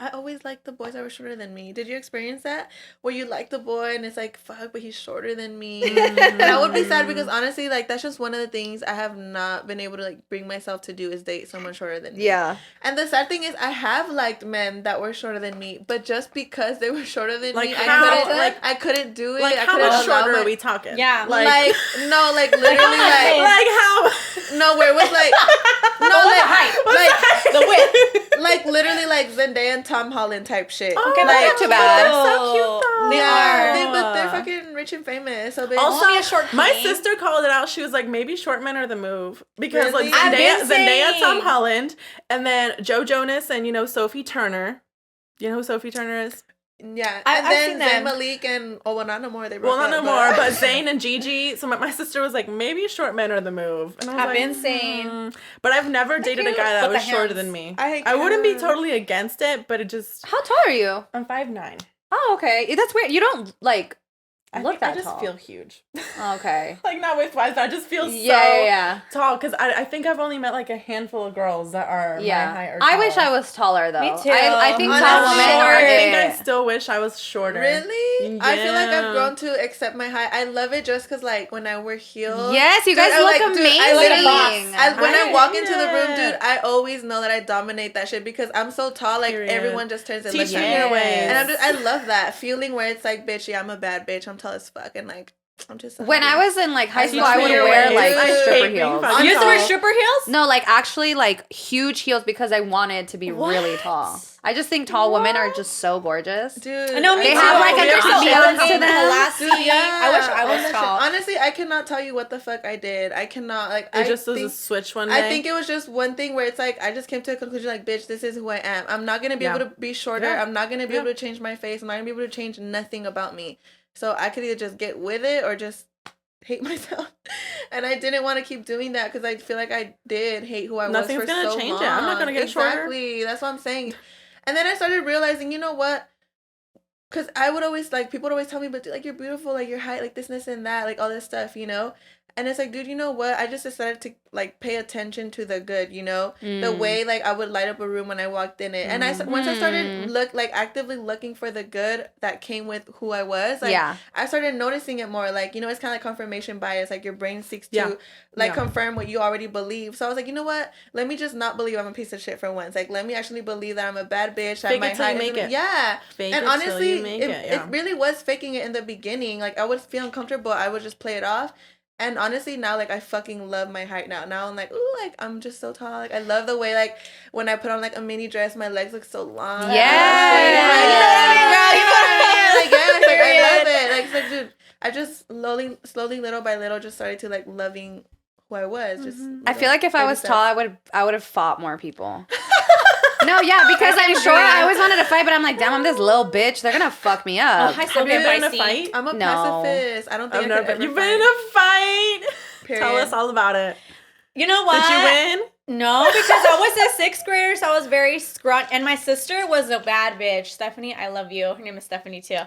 I always liked the boys that were shorter than me. Did you experience that? Where you like the boy and it's like, fuck, but he's shorter than me. And I would be sad because honestly, like, that's just one of the things I have not been able to like bring myself to do is date someone shorter than me. Yeah. And the sad thing is I have liked men that were shorter than me, but just because they were shorter than Like me, how? I couldn't do it. Like, I how couldn't much allow shorter my- are we talking? Yeah. Like, no, like literally like Like how? no, where it was like no, What's like the height? like The width. like literally like Zendaya and Tom Holland type shit. Okay, like, that's not too bad. They're so cute though. They yeah, are. but they're fucking rich and famous. So they Also, Only a short my queen. sister called it out. She was like, maybe short men are the move. Because Really? like I've been Zendaya, saying. Tom Holland, and then Joe Jonas and, Sophie Turner. You know who Sophie Turner is? yeah, I've and seen then Zayn them. Malik and not no more. They broke Well, not up, no more, but Zayn and Gigi. So my sister was like, maybe short men are the move. And I was I've like, been saying. But I've never dated a cute, guy that but was the shorter hands. than me. I wouldn't be can't. totally against it, but it just. How tall are you? I'm 5'9". Oh, okay. That's weird. You don't like I look think that I just tall. feel huge. Okay. Like, not width-wise, I just feel Yeah. tall. Because I think I've only met, like, a handful of girls that are my height or I wish taller. I was taller though. Me too. I think Honestly, tall women are I think I it. still wish I was shorter. Really? I feel like Yeah. I've grown to accept my height. I love it just because, like, when I wear heels. Yes, you Dude, guys I, look like, dude, amazing. I literally, when I I walk hate into the room, it. dude, I always know that I dominate that shit because I'm so tall. Like, Period. everyone just turns and Teach looks me at your me. ways. And I love that feeling where it's like, bitch, yeah, I'm a bad bitch. I'm tall as fuck. And, like, I'm just. When I was in like high school, Teach I me would your wear ways. like I hate stripper being heels. fucking You used to wear tall. stripper heels? No, like actually like huge heels because I wanted to be really What? tall. I just think tall women are just so gorgeous. Dude, I know, me They too. have, like, an They're so ambiance elegant, to them. classy. Dude, yeah. I wish I was Honestly- tall. Honestly, I cannot tell you what the fuck I did. I cannot like. It I just was a think, switch one day. I think it was just one thing where it's like I just came to a conclusion like, bitch, this is who I am. I'm not gonna be able to be shorter. Yeah. I'm not gonna be Yeah. able to change my face. I'm not gonna be able to change nothing about me. So I could either just get with it or just hate myself. And I didn't want to keep doing that because I feel like I did hate who I Nothing's was for gonna so change long. it. I'm not gonna get shorter. Exactly. That's what I'm saying. And then I started realizing, you know what? Because I would always, like, people would always tell me, but, like, you're beautiful, like, your height, like, this, and that, like, all this stuff, you know? And it's like, dude, you know what? I just decided to, like, pay attention to the good, you know? The way, like, I would light up a room when I walked in it. And once I started, actively looking for the good that came with who I was, like, I started noticing it more. Like, you know, it's kind of like confirmation bias. Like, your brain seeks to, confirm what you already believe. So I was like, you know what? Let me just not believe I'm a piece of shit for once. Like, let me actually believe that I'm a bad bitch. That Fake my it till you height make isn't- it. Yeah. Fake And it till honestly, you make it really was faking it in the beginning. Like, I would feel uncomfortable. I would just play it off. And honestly, now, like, I fucking love my height now. Now I'm like, ooh, like, I'm just so tall. Like, I love the way, like, when I put on, like, a mini dress, my legs look so long. Yeah. You know what I mean, girl? You know what I mean? Like, yeah, it's like, I love it. Like, it's like, dude, I just slowly, little by little, just started to, like, loving who I was. Just I feel like if I baby was steps. tall, I would have fought more people. No, yeah, because I'm sure I always wanted to fight, but I'm like, damn, I'm this little bitch. They're gonna fuck me up. I still Have you get been in a feisty. fight? I'm a No. pacifist. I don't think I've I never could been. ever You've been in a fight. Period. Tell us all about it. You know what? Did you win? No, because I was a sixth grader, so I was very scrunt. And my sister was a bad bitch. Stephanie, I love you. Her name is Stephanie too.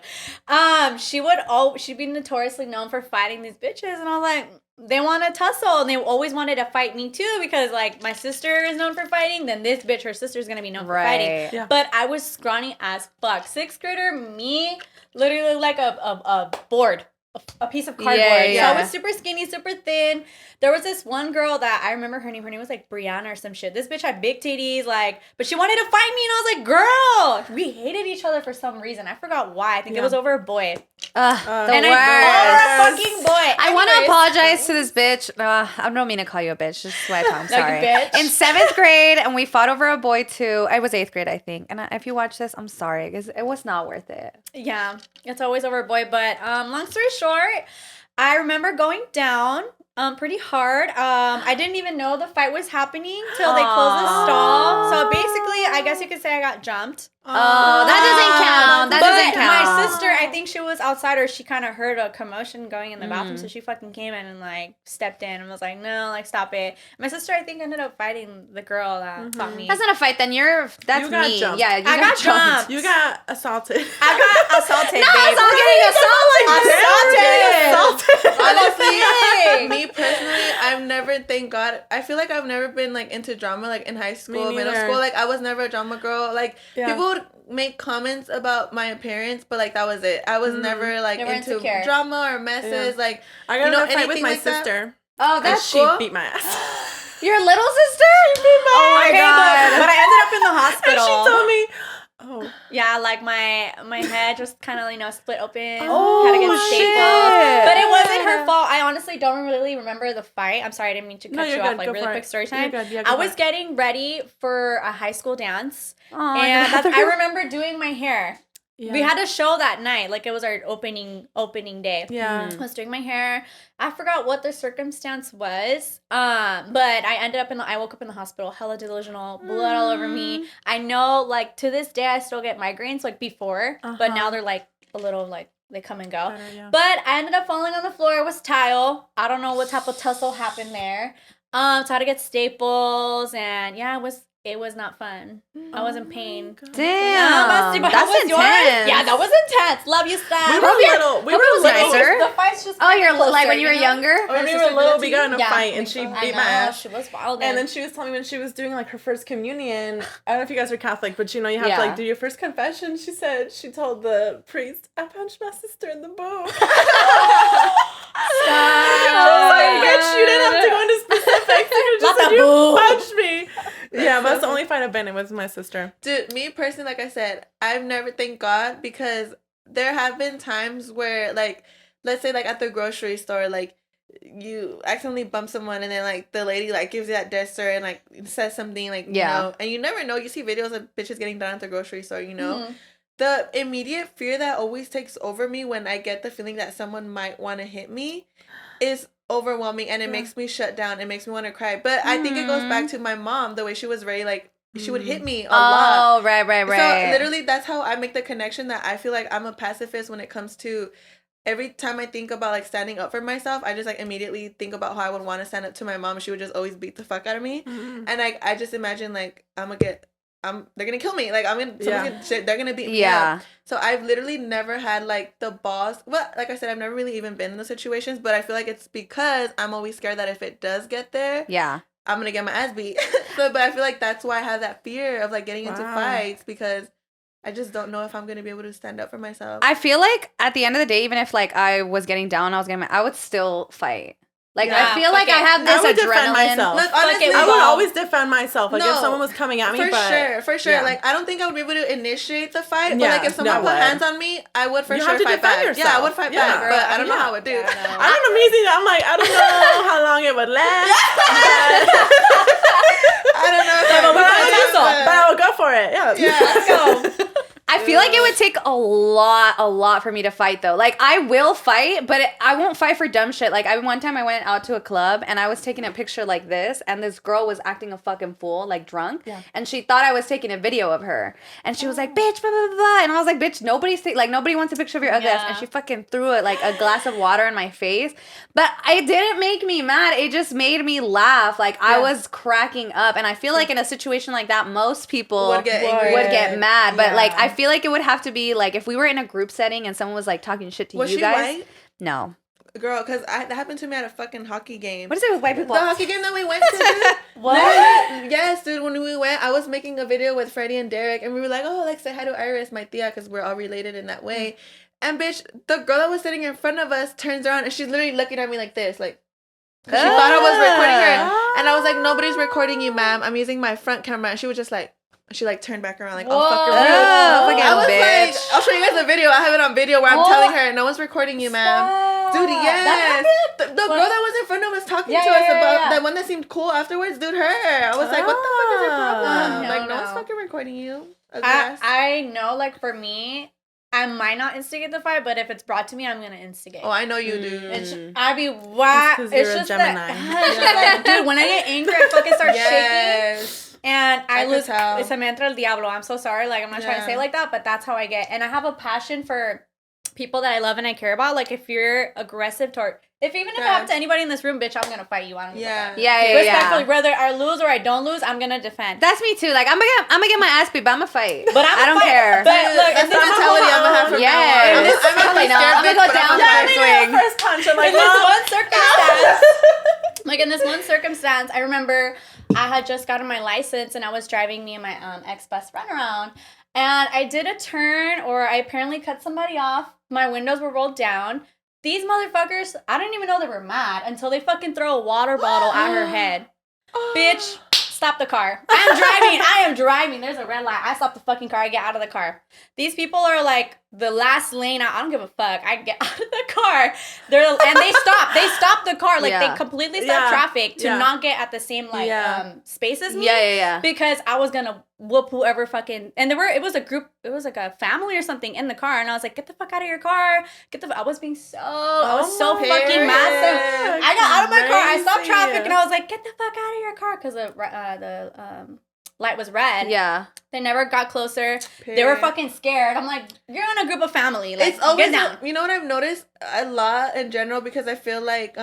She'd be notoriously known for fighting these bitches, and I was like, they want to tussle, and they always wanted to fight me too because like my sister is known for fighting, then this bitch, her sister's gonna be known for fighting. Yeah. But I was scrawny as fuck. Sixth grader, me, literally like a board. A piece of cardboard. Yeah. So I was super skinny, super thin. There was this one girl that I remember her name. Her name was like Brianna or some shit. This bitch had big titties, like, but she wanted to fight me, and I was like, girl, we hated each other for some reason. I forgot why. I think it was over a boy. The And worst. I over a fucking boy. I want to Anyways. apologize to this bitch. I don't mean to call you a bitch. Just swipe. I'm sorry. bitch. In 7th grade, and we fought over a boy too. I was 8th grade, I think. And if you watch this, I'm sorry because it was not worth it. Yeah, it's always over a boy. But long story short, I remember going down pretty hard. I didn't even know the fight was happening till they closed the stall. So basically, I guess you could say I got jumped. Oh, that doesn't count. That but doesn't count. my sister, I think she was outside, or she kind of heard a commotion going in the bathroom, so she fucking came in and like stepped in and was like, "No, like stop it." My sister, I think, ended up fighting the girl that fought me. That's not a fight. Then that's You got me. jumped. Yeah, I got jumped. You got assaulted. I got assaulted. No, babe. I'm getting assaulted. Honestly, me personally, I've never, thank God, I feel like I've never been like into drama like in high school, middle school. Like I was never a drama girl. Like people would make comments about my appearance, but like that was it. I was never like into drama or messes. Like I got in a fight with my sister. Oh, that's cool. She beat my ass. Your little sister? She beat my ass. Oh my god! But I ended up in the hospital. And she told me, yeah, like my head just kind of split open. Oh, had to get shit. staples. But it wasn't her fault. I honestly don't really remember the fight. I'm sorry, I didn't mean to cut you off. Like really quick story time. I was getting ready for a high school dance, and I remember doing my hair. Yeah. We had a show that night, like it was our opening day. Yeah, I was doing my hair. I forgot what the circumstance was, but I woke up in the hospital, hella delusional, blood all over me. I know, like to this day, I still get migraines, like before, but now they're like a little like they come and go. Better, But I ended up falling on the floor. It was tile. I don't know what type of tussle happened there. So I had to get staples, and it was not fun. I was in pain. Damn. But that's intense. Yours? Yeah, that was intense. Love you, Stan. We were little. We were nicer. The fights just you're like when you were younger? When we were little, we got in a fight, and she beat my ass. She was wild. And then she was telling me when she was doing like her first communion. I don't know if you guys are Catholic, but you have to like do your first confession. She said she told the priest, "I punched my sister in the boob." Stop. I was like, "Bitch, you didn't have to go into specifics. You just said you punched me." Yeah, that's the only fight I've been in with my sister. Dude, me personally, like I said, I've never, thank God, because there have been times where, like, let's say, like, at the grocery store, like, you accidentally bump someone and then, like, the lady, like, gives you that gesture and, like, says something, like, you know, and you never know. You see videos of bitches getting done at the grocery store, you know? Mm-hmm. The immediate fear that always takes over me when I get the feeling that someone might want to hit me is overwhelming, and it makes me shut down. It makes me want to cry. But I think it goes back to my mom, the way she was very like she would hit me a lot. Oh, right. So literally that's how I make the connection that I feel like I'm a pacifist when it comes to every time I think about like standing up for myself, I just like immediately think about how I would want to stand up to my mom. She would just always beat the fuck out of me. And I just imagine like they're gonna kill me. Like they're gonna beat me up. So I've literally never had like the balls. Well, like I said, I've never really even been in those situations, but I feel like it's because I'm always scared that if it does get there, I'm gonna get my ass beat. But I feel like that's why I have that fear of like getting into fights, because I just don't know if I'm gonna be able to stand up for myself. I feel like at the end of the day, even if like I was getting down, I would still fight. Like, I feel like I have this adrenaline. Myself. Look, honestly, I would always defend myself. Like, if someone was coming at me, for sure. Yeah. Like, I don't think I would be able to initiate the fight. But, like, if someone put hands on me, I would for sure fight back. Yourself. Yeah, I would fight back. But I don't know how I would do. I'm amazing. I'm like, I don't know how long it would last. I don't know. But I would go for it. Yeah, let's go. I feel like it would take a lot for me to fight, though. Like, I will fight, but I won't fight for dumb shit. Like, one time I went out to a club, and I was taking a picture like this, and this girl was acting a fucking fool, like, drunk, and she thought I was taking a video of her. And she was like, bitch, blah, blah, blah, blah. And I was like, bitch, nobody wants a picture of your ugly ass. And she fucking threw it, like, a glass of water in my face. But it didn't make me mad. It just made me laugh. Like, I was cracking up. And I feel like in a situation like that, most people would get mad. But, like, I feel like it would have to be like if we were in a group setting and someone was like talking shit to you guys. White? No. Girl, because that happened to me at a fucking hockey game. What is it with white people? The hockey game that we went to, dude. What? Yes, dude. When we went, I was making a video with Freddie and Derek, and we were like, oh, like, say hi to Iris, my tia, because we're all related in that way. And, bitch, the girl that was sitting in front of us turns around, and she's literally looking at me like this, like, because she thought I was recording her. And I was like, nobody's recording you, ma'am. I'm using my front camera. And she was just like, she like turned back around like, oh, fucking rude. I was bitch. like, I'll show you guys a video. I have it on video where I'm telling her, no one's recording you, ma'am. Dude, yes. The girl that was in front of us talking to us about the one that seemed cool afterwards, dude, her. I was like, what the fuck is your problem? Like, no one's fucking recording you. I know, like, for me, I might not instigate the fight, but if it's brought to me, I'm gonna instigate. Oh, I know you do. I'd be whack. It's just a Gemini. Like, dude, when I get angry, I fucking start shaking. And I lose. Se me entra el diablo. I'm so sorry. Like, I'm not trying to say it like that, but that's how I get. And I have a passion for people that I love and I care about, like if you're aggressive toward, if even if it happened to anybody in this room, bitch, I'm gonna fight you. I don't give a fuck. Respectfully, whether I lose or I don't lose, I'm gonna defend. That's me too. Like I'm gonna get my ass beat, but I'm gonna fight. But I don't care. But look, that's the mentality I'm gonna have from now on. I'm probably not. I'm gonna go down first swing. First punch. I'm like, in this one circumstance, like in this one circumstance, I remember I had just gotten my license and I was driving me and my ex-best friend around, and I did a turn, or I apparently cut somebody off. My windows were rolled down. These motherfuckers, I didn't even know they were mad until they fucking throw a water bottle at her head. Bitch, stop the car. I am driving. There's a red light. I stop the fucking car. I get out of the car. These people are like the last lane. I don't give a fuck. I get out of the car. And they stop. They stop the car. Like they completely stop traffic to not get at the same space as me. Yeah. Because I was gonna whoop whoever fucking, and it was a group, it was like a family or something in the car, and I was like, get the fuck out of your car. I was being I was so fucking mad. So I got out of my car. I stopped traffic and I was like, get the fuck out of your car, because the light was red. Yeah. They never got closer. They were fucking scared. I'm like, you're in a group of family. Like, it's always get down. You know what I've noticed a lot in general, because I feel like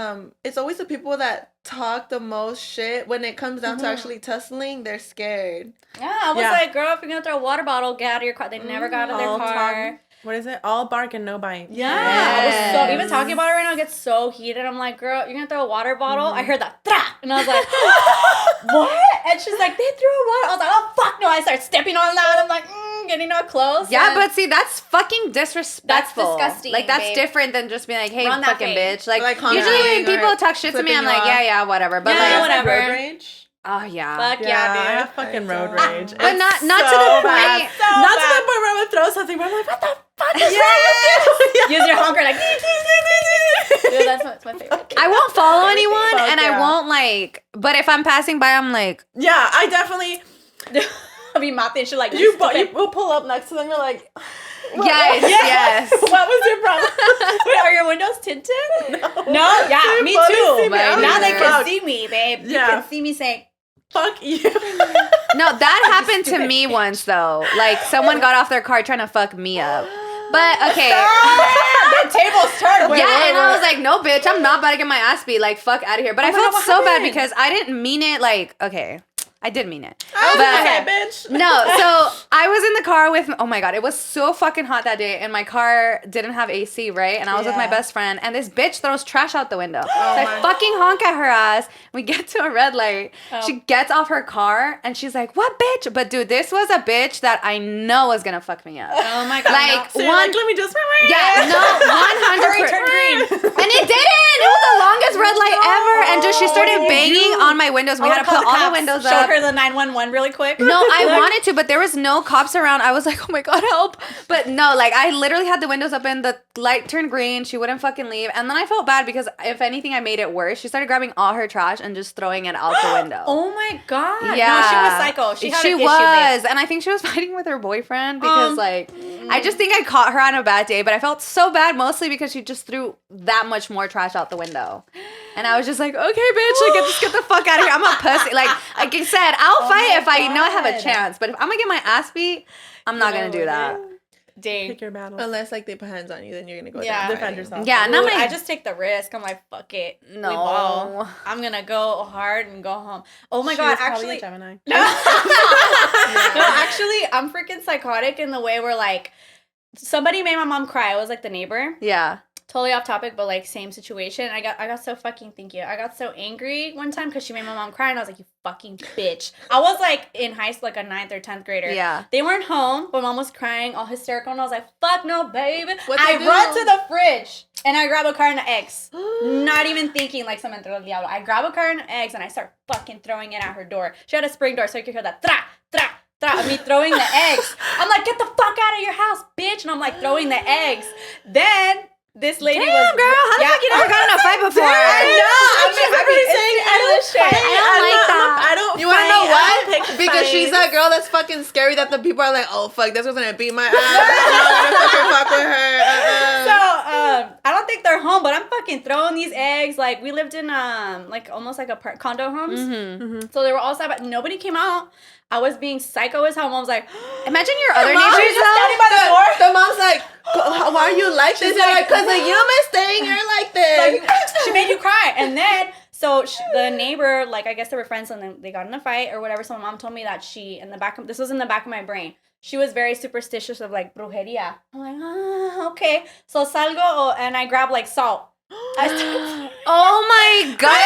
it's always the people that talk the most shit when it comes down to actually tussling. They're scared. Yeah, I was like, girl, if you're gonna throw a water bottle, get out of your car. They never got out of their car. What is it? All bark and no bite. Yeah. I was even talking about it right now, I get so heated. I'm like, girl, you're gonna throw a water bottle? I heard that, and I was like, what? And she's like, they threw a water. I was like, oh, fuck no. I start stepping on that. I'm like, getting all close. Yeah, but see, that's fucking disrespectful. That's disgusting, Like, that's babe. different than just being like, hey, Run that fucking fade. bitch. Like Like usually when people talk shit to me, I'm like, yeah, whatever. But Yeah, like, whatever. Road rage? oh, yeah. Fuck I yeah, dude. have fucking road rage. But It's not to so the bad. point. Not to the point where I would throw something, but I'm like, what the fuck is wrong with you? Use your honker like, dude, that's my favorite. I won't follow anyone, Fuck and I yeah. won't like. But if I'm passing by, I'm like, Yeah, I definitely. I'll be mopping shit like, You will pull up next to them. You're like, yes. What was your problem? wait, are your windows tinted? No, yeah, They me fully too. see me. I'm Now like, they can fuck. see me, babe. You Yeah. can see me saying, Fuck you. No, that happened to me once though. Like someone got off their car trying to fuck me up. But okay. the tables turned. Yeah, and I was like, no, bitch, I'm not about to get my ass beat. Like, fuck out of here. But I felt what so bad happened? because I didn't mean it. Like, okay, I did mean it. Okay, bitch. No, so I was in the car with, oh my God, it was so fucking hot that day, and my car didn't have AC, right? And I was with my best friend, and this bitch throws trash out the window. So I fucking honk at her ass. We get to a red light. She gets off her car, and she's like, what bitch? But dude, this was a bitch that I know was gonna fuck me up. Oh my God. Like, So you're like, let me just. yeah, no, 100%. Turn green. And it didn't. It was the longest red light ever. And just she started banging on my windows. We had to put all the windows Show up. her the 911 really quick. No, I wanted to, but there was no cops around. I was like, oh my God, help. But no, like I literally had the windows open. The light turned green. She wouldn't fucking leave. And then I felt bad because if anything, I made it worse. She started grabbing all her trash and just throwing it out the window. Oh my God. Yeah. No, she was psycho. She had an issue, was. And I think she was fighting with her boyfriend because like, I just think I caught her on a bad day, but I felt so bad mostly because she just threw that much more trash out the window. And I was just like, okay, bitch, like, just get the fuck out of here. I'm a pussy. Like I said, I'll fight if I know I have a chance. But if I'm gonna get my ass beat, I'm not gonna do that. Dang. Pick your battles. Unless like they put hands on you, then you're gonna go Yeah. down. Defend yourself. Yeah, Ooh, not my. I just take the risk. I'm like, fuck it. No. We ball. I'm gonna go hard and go home. Oh my She God, was probably actually. a Gemini. No, actually, I'm freaking psychotic in the way where like somebody made my mom cry. It was like the neighbor. Yeah. Totally off topic, but like same situation. I got so fucking I got so angry one time because she made my mom cry, and I was like, you fucking bitch. I was like in high school, like a 9th or 10th grader. Yeah. They weren't home, but mom was crying, all hysterical, and I was like, fuck no, babe. What'd I they run do? to the fridge and I grab a carton of eggs. Not even thinking like someone threw el diablo. I grab a carton of eggs and I start fucking throwing it at her door. She had a spring door, so you could hear that tra, tra, tra, of me throwing the eggs. I'm like, get the fuck out of your house, bitch. And I'm like throwing the eggs. Then this lady Damn, was girl, how the fuck you never got in a fight before? I know. Everybody's saying I don't fight. I don't like that. I don't. You wanna know fight. I why? don't pick Because she's fights. that girl that's fucking scary that the people are like, oh fuck, this was gonna beat my ass. I'm not gonna fucking fuck with her. So, I don't think their home, but I'm fucking throwing these eggs. Like, we lived in, like, almost like a condo homes. So they were all side, but nobody came out. I was being psycho as hell. Mom was like, imagine your other Mom, neighbors just standing by the door. The mom's like, why are you like this? They're like, because of you, Miss Thing, you're like this. like, she made you cry. And then, so the neighbor, like, I guess they were friends, and then they got in a fight or whatever. So my mom told me that this was in the back of my brain. She was very superstitious of, like, brujeria. I'm like, okay. So salgo, and I grab, like, salt. Oh my God.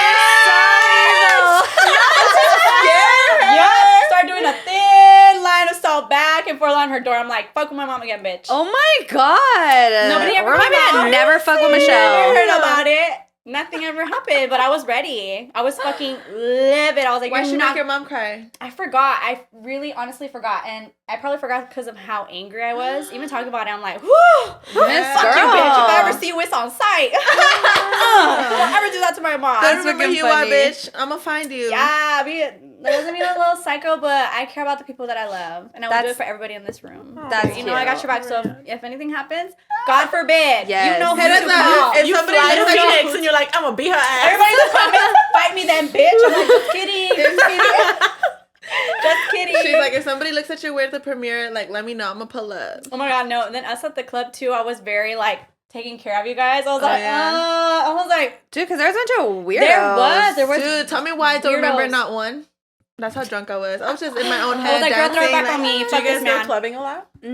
Yeah, start doing a thin line of salt back and forth on her door. I'm like, fuck with my mom again, bitch. Oh my God. Nobody ever Remind me came to out. never fuck with Never Michelle. heard about it. Nothing ever happened, but I was ready. I was fucking livid. I was like, Why you're should not. make your mom cry? I forgot. I really honestly forgot. And I probably forgot because of how angry I was. Even talking about it, I'm like, whoo! Miss Fuck you, girl. bitch. If I ever see you, it's on sight. Don't ever do that to my mom. Don't remember fucking you are, funny. bitch. I'm gonna find you. Yeah, that doesn't mean I'm a little psycho, but I care about the people that I love. And I will do it for everybody in this room. That's You know, I got cute. your back. So if anything happens, God forbid, Yes. you know who Hit us to up. call. If You somebody fly to looks like Phoenix and you're like, I'm gonna beat her ass. Everybody in the comments, fight me then, bitch. I'm like, just kidding. Just kidding. Just kidding. She's like, if somebody looks at you weird at the premiere, like, let me know. I'm gonna pull up. Oh my God, no. And then us at the club too, I was very like taking care of you guys. I was like, yeah. I was like, Dude, because there's a bunch of weirdos. there was. Dude, tell me why I don't remember weirdos. not one. That's how drunk I was. I was just in my own I head was like, girl, throw it dancing. back on me. Do Fuck you guys this go man. clubbing a lot? No.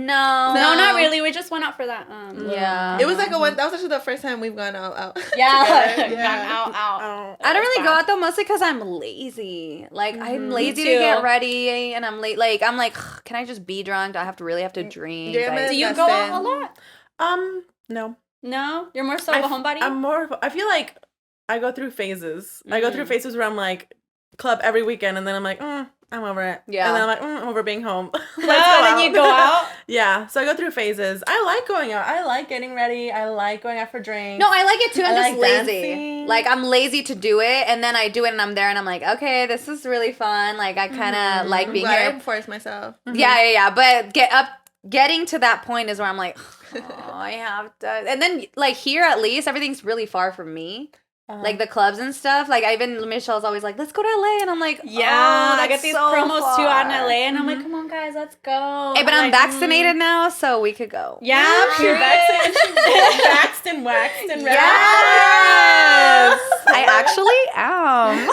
No, not really. We just went out for that. Yeah. It was like that was actually the first time we've gone out. Yeah. together. Yeah. Out. Oh. I don't really go out though, mostly because I'm lazy. Like I'm lazy to too. get ready, and I'm late. Like I'm like, can I just be drunk? Do I have to really have to drink? Yeah, Like, Do you go out a lot? No. No, you're more so of a homebody. I'm more of I feel like I go through phases. I go through phases where I'm like club every weekend, and then I'm like, I'm over it. Yeah. And then I'm like, I'm over being home. Let's go then out. you go out. Yeah. So I go through phases. I like going out. I like getting ready. I like going out for drinks. No, I like it too. I'm I just like lazy. dancing. Like I'm lazy to do it, and then I do it, and I'm there, and I'm like, okay, this is really fun. Like I kind of like being Glad I here. forced myself. Yeah. But getting to that point is where I'm like, oh, I have to. And then like here at least everything's really far from me. Like the clubs and stuff. Like Michelle's always like, let's go to LA, and I'm like, Yeah, oh, I get that's these so promos too out in far. LA, and I'm like, come on, guys, let's go. Hey, but I'm like, vaccinated now, so we could go. Yeah, You're period. waxed and waxed and Yes, I actually am.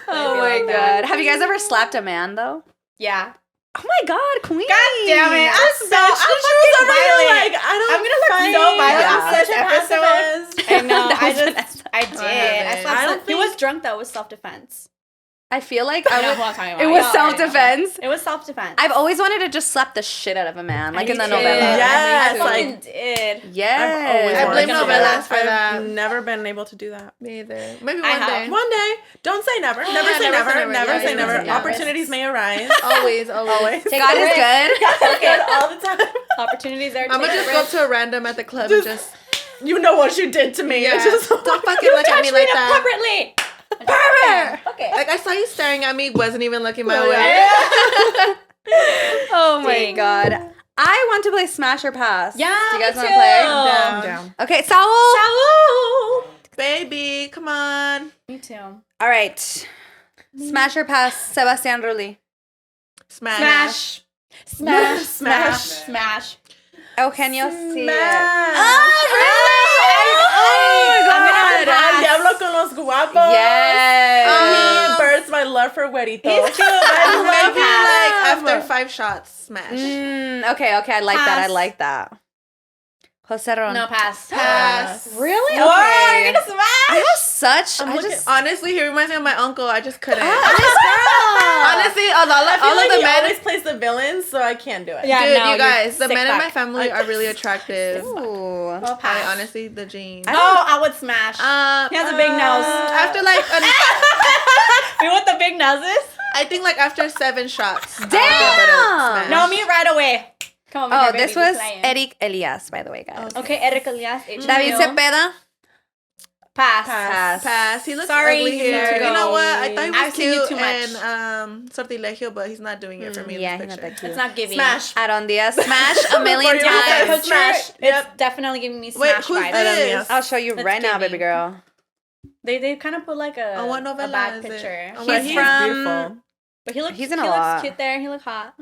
Oh my God, have you guys ever slapped a man though? Yeah. Oh my God, queen! God damn it! I'm so I'm fucking violent. like, I don't I'm gonna look find so violent I'm after such this a episode. pacifist. I know. That was I Vanessa. did. I haven't. slapped I don't some- He was drunk though. It was self-defense. I feel like I know I who would. I'm talking about. It was Y'all already know. self-defense. It was self-defense. I've always wanted to just slap the shit out of a man, like in the did. novela. Yes, I like- fucking did. Yes. I blame wanted to do novelas that. for that. I've never been able to do that. Me either. Maybe I one have. day. One day, don't say never. Never Yeah, say never never. say never. Never Yeah, say never never. say never. Opportunities may arise. Always. Always. Take God the is risk. good. Good all the time. Opportunities are. I'm gonna take just the go risk. to a random at the club Just- and just You know what you did to me. yeah. Just Don't fucking look at me like that. Appropriately. Pervert. Okay. Like I saw you staring at me, wasn't even looking my way. Oh my God. I want to play Smash or Pass. Yeah, Do you guys me want too. to play? I'm down. Okay, Saul. Baby, come on. Me too. All right. Smash or Pass, Sebastian Rulli. Smash. Smash. Smash. Smash. Oh, can you see it? I'm gonna Al pass. Diablo con los Guapos. Yes. He bursts my love for Huerito. He's cute. I Maybe love like him. after 5 shots, smash. Okay, I like that. I Pass. like that. Jose Ron. No, pass. Pass. Really? What? Okay. You're gonna smash? I have such. I'm I looking- just. Honestly, he reminds me of my uncle. I just couldn't. Ah, Honestly, all I feel of like the he men. always plays the villains, so I can't do it. Yeah. Dude, no, you guys, the you're men in my sick family are really attractive. Ooh. Well, pass. I honestly, the genes. Oh, I would smash. Uh, He has a big nose. After like, You want the big noses? I think like after 7 shots. I'll Damn! give it a smash. No, me right away. Come on, Oh, baby, this was playing. Eric Elias, by the way, guys. Okay, Eric Elias. David Cepeda. Pass. He looks Sorry, ugly here. sorry. You know what? I thought he was I've seen you cute too much. and Sortilegio, but he's not doing it for me Yeah, in he's this not that picture. cute. It's not giving. Smash. Aaron Diaz, smash a million For you, That times. picture, Smash. it's Yep. definitely giving me Wait, smash who's vibes. this? I'll show you It's right now, giving. baby girl. They kind of put like a, Oh, what novela back is picture. it? Oh, But He's he's from- beautiful. But he looks He's in he a looks lot. cute there. He look hot.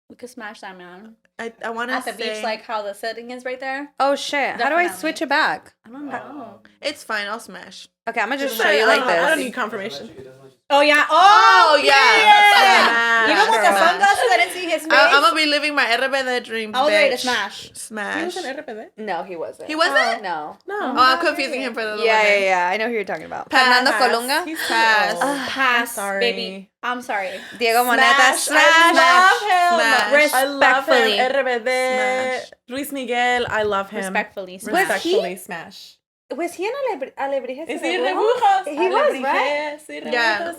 We could smash that man. I want to At the say beach, like how the setting is right there. Oh shit! How do I Definitely. switch it back? I don't know. it's fine. I'll smash. Okay, I'm gonna just Just show say, you I like don't know, I don't this. need confirmation. Oh yeah. Oh, yeah. Smash. Even with the Smash. sunglasses, I didn't see his face. I'm gonna be living my RBD dreams. I was ready to bitch. smash. He Smash. was an RPD? No, he wasn't. He wasn't? No. No. Oh, I'm confusing him for the other one then. Yeah. I know who you're talking about. Pass. Fernando Colunga. He's Pass. so old. Pass, sorry. baby. I'm sorry. Diego Moneta. I Smash. love him. Smash. I love Respectfully. him. RBD. Smash. Luis Miguel. I love him. Respectfully. Was Respectfully smash. Was he in Alebrijes? Is he Rebujos? He was, right? Yeah.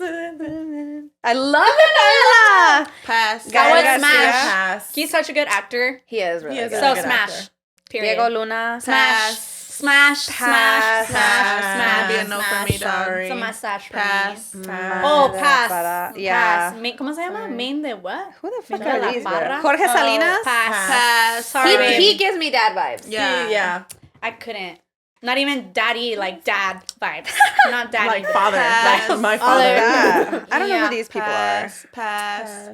I love the novela. Pass. That Gael was Garcia. smash. Pass. He's such a good actor. He is really He is good. a So good smash. actor. Period. Diego Luna. Smash. Smash. Pass. Smash. Smash. Pass. Smash. Be a no for me, dog. Sorry. It's a mustache for Pass. me. Pass. Oh, pass. Para- Yeah. Pass. ¿Cómo se llama? Main de what? Who the fuck Main de are la these? barra? bro? Jorge Oh, Salinas. Pass. Pass. Sorry, babe. He gives me dad vibes. Yeah. Yeah. I couldn't. Not even daddy, like dad vibes. Not daddy. Like father. Pass. Like my Oh, father. yeah. I don't know Yeah. who these people Pass. are. Pass.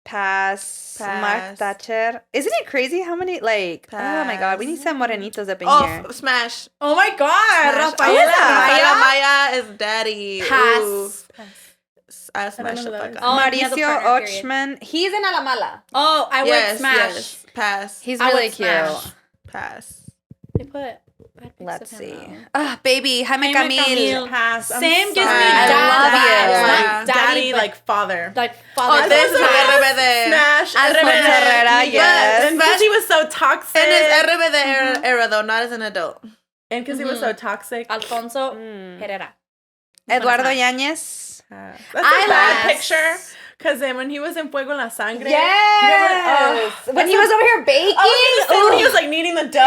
Pass. Pass. Mark Thatcher. Isn't it crazy how many, like, oh my god, we need some morenitos up in here. Oh, smash. Oh my god. Smash. Rafaela Rafaela Maya. Maya is daddy. Pass. Ooh. I smash know the who that fuck is. up. Oh, any other Mauricio partner, period. Ochman. He's in Alamala. Oh, I would Yes, smash. yes. Pass. He's I would really cute. smash. Pass. They put bad pics Let's of see. him, Ah, baby, Jaime Jaime Camil. Camil. Pass. I'm Same gives me sorry. I love dad you. vibes. Yeah. Like Daddy, but like father. like Oh, father. this is Pass. RBD. Smash. Alfonso RBD. Herrera, yes. And because he was so toxic. And it's RBD era though, not as an adult. And because he was so toxic. Alfonso Mm. Herrera. Eduardo Smash. Yañez. That's I a bad like- picture. Because then when he was in Fuego en la Sangre. Yes. When he was over here baking. I was gonna say when he was like kneading the dough.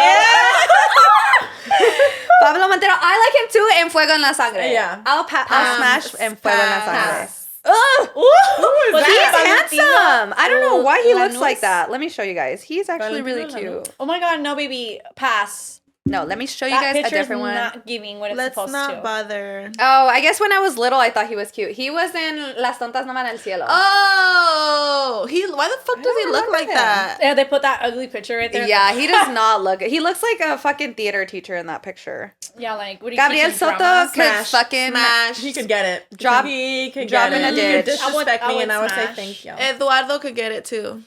Pablo Montero. I like him too in Fuego en la Sangre. Yeah. I'll smash in Fuego en la Sangre. Pass. Ugh. Who is Was He's that? handsome. I don't know why he looks Lanús? like that. Let me show you guys. He's actually really Valentino cute. Oh my god, no baby. Pass. No, let me show you That guys a picture's different one. not giving what it's Let's supposed not to. bother. Oh, I guess when I was little, I thought he was cute. He was in Las Tontas No Van al Cielo. Oh, why the fuck does he don't look remember like him. that? Yeah, they put that ugly picture right there. Yeah, he does not look. He looks like a fucking theater teacher in that picture. Yeah, like what do you Gabriel teaching Soto drama? could Smash. fucking Smash. He could get it. Drop- He could drop get in it. a He could ditch. disrespect I would me and I would say smash. thank you. Eduardo could get it too.